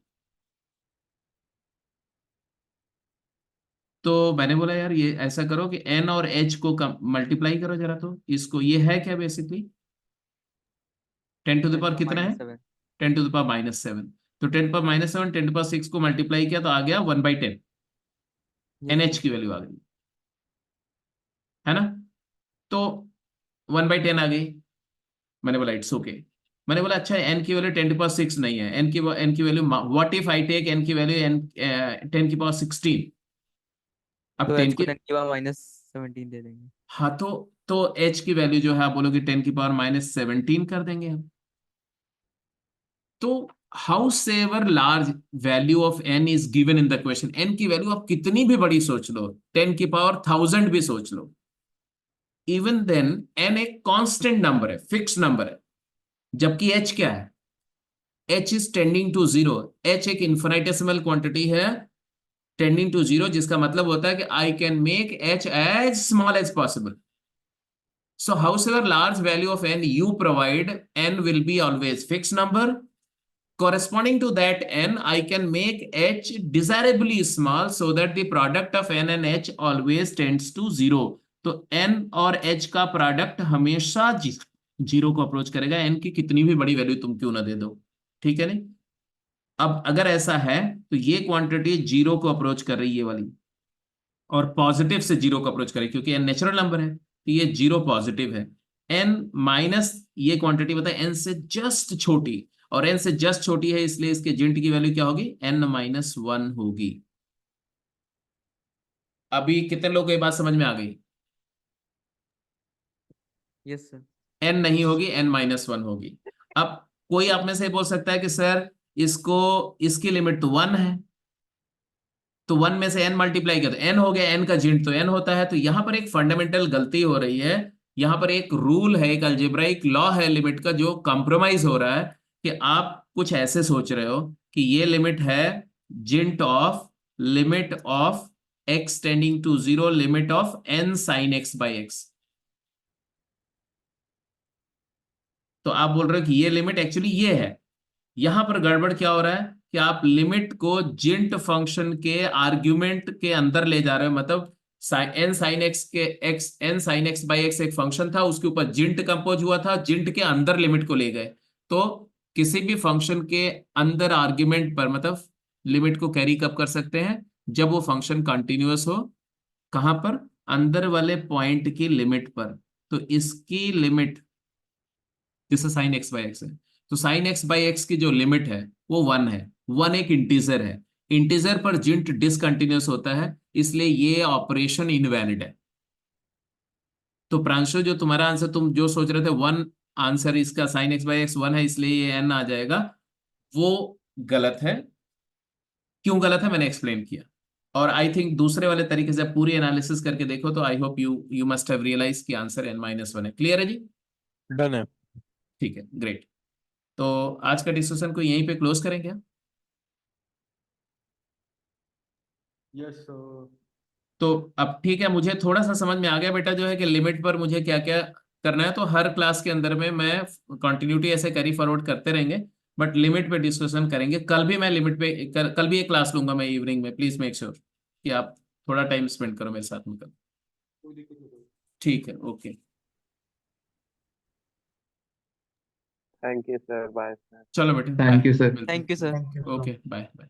तो मैंने बोला यार ये ऐसा करो कि n और h को मल्टीप्लाई करो जरा, तो इसको, ये है क्या बेसिकली? 10⁻ कितना है? 7। 10⁻⁷ तो 10⁻⁷, 10⁻6 को मल्टीप्लाई किया तो आ गया 1/10। nh की वैल्यू आ गई, है ना? तो 1/10 आ गई। मैंने बोला इट्स ओके। मैंने बोला अच्छा n की वैल्यू 10⁻6 नहीं है, n की value, what if I take n की वैल्यू 10⁻16? अब तो 10 h को की, 10⁻17 दे देंगे। हाँ तो h की वैल्यू जो है आप बोलोगे 10⁻17 कर देंगे हम। तो however large value of n is given in the question, n की वैल्यू आप कितनी भी बड़ी सोच लो, 10⁻1000 भी सोच लो, इवन देन n एक कांस्टेंट नंबर है, फिक्स नंबर है। जबकि h क्या है? h is tending to 0। h एक इन्फिनिटेसिमल क्वांटिटी है टेंडिंग टू 0, जिसका मतलब होता है कि I can make h as small as possible. So however large value of n you provide, n will be always fixed number. Corresponding to that n, I can make h desirably small so that the product of n and h always tends to 0. तो n और h का product हमेशा 0 को approach करेगा, n की कितनी भी बड़ी वैल्यू तुम क्यों ना दे दो। ठीक है नहीं? अब अगर ऐसा है तो ये क्वांटिटी 0 को अप्रोच कर रही है वाली, और पॉजिटिव से 0 को अप्रोच करे, क्योंकि n नेचुरल नंबर है तो ये 0 पॉजिटिव है। n माइनस ये क्वांटिटी बताए n से जस्ट छोटी, और n से जस्ट छोटी है इसलिए इसके जिंट की वैल्यू क्या होगी, n माइनस 1 होगी। अभी कितने लोगों को ये बात समझ में आ गई? Yes sir. n नहीं होगी, n माइनस 1 होगी। अब कोई आप में से बोल सकता है कि सर इसको, इसकी लिमिट तो 1 है, तो 1 में से n मल्टीप्लाई किया तो n हो गया, n का जिंट तो n होता है। तो यहां पर एक फंडामेंटल गलती हो रही है, यहां पर एक रूल है, एक अलजेब्राइक लॉ है लिमिट का जो कॉम्प्रोमाइज हो रहा है, कि आप कुछ ऐसे सोच रहे हो कि ये लिमिट है जिंट of limit of x tending to 0 limit of n sin x by x। तो आप बोल रहे हो कि ये लिमिट एक्चुअली ये है। यहां पर गड़बड़ क्या हो रहा है कि आप लिमिट को जिंट फंक्शन के आर्ग्यूमेंट के अंदर ले जा रहे हो, मतलब n sin x के x n sin x by x एक फंक्शन था, उसके ऊपर जिंट कंपोज हुआ था, जिंट के अंदर लिमिट को ले गए। तो किसी भी फंक्शन के अंदर आर्ग्यूमेंट पर मतलब लिमिट को कैरी कब कर सकते हैं, जब वो फंक्शन कंटिन्यूअस हो। कहां पर, अंदर वाले पॉइंट की लिमिट पर। तो इसकी लिमिट जिससे साइन एक्स बाई एक्स है, तो साइन एक्स बाई एक्स की जो लिमिट है वो 1 है। 1 एक इंटीजर है, इंटीजर पर जिंट डिसकंटिन्यूअस होता है, इसलिए ये ऑपरेशन इनवैलिड है। तो प्रांशु जो तुम्हारा आंसर तुम जो सोच रहे थे 1, आंसर इसका साइन एक्स बाई एक्स 1 है इसलिए ये n आ जाएगा, वो गलत है। क्यों गलत है मैंने एक्सप्लेन किया। और आई थिंक दूसरे वाले तरीके से पूरी एनालिसिस करके देखो तो I hope you must have realise कि आंसर n-1 है। क्लियर है जी? डन है। ठीक है, ग्रेट। तो आज का डिस्कशन को यहीं पे क्लोज करें क्या? यस तो अब ठीक है, मुझे थोड़ा सा समझ में आ गया बेटा जो है कि लिमिट पर मुझे क्या क्या करना है। तो हर क्लास के अंदर में मैं कंटिन्यूटी ऐसे कैरी फॉरवर्ड करते रहेंगे, बट लिमिट पे डिस्कशन करेंगे। कल भी मैं लिमिट पे कल भी एक क्लास लूंगा मैं इवनिंग में। प्लीज मेक श्योर कि आप थोड़ा टाइम स्पेंड करो मेरे साथ में कल। कोई दिक्कत नहीं। ठीक है, okay. Thank you sir, bye sir. चलो बेटे, थैंक बाय। You sir. मिलते हैं। Thank you sir. Okay, bye bye.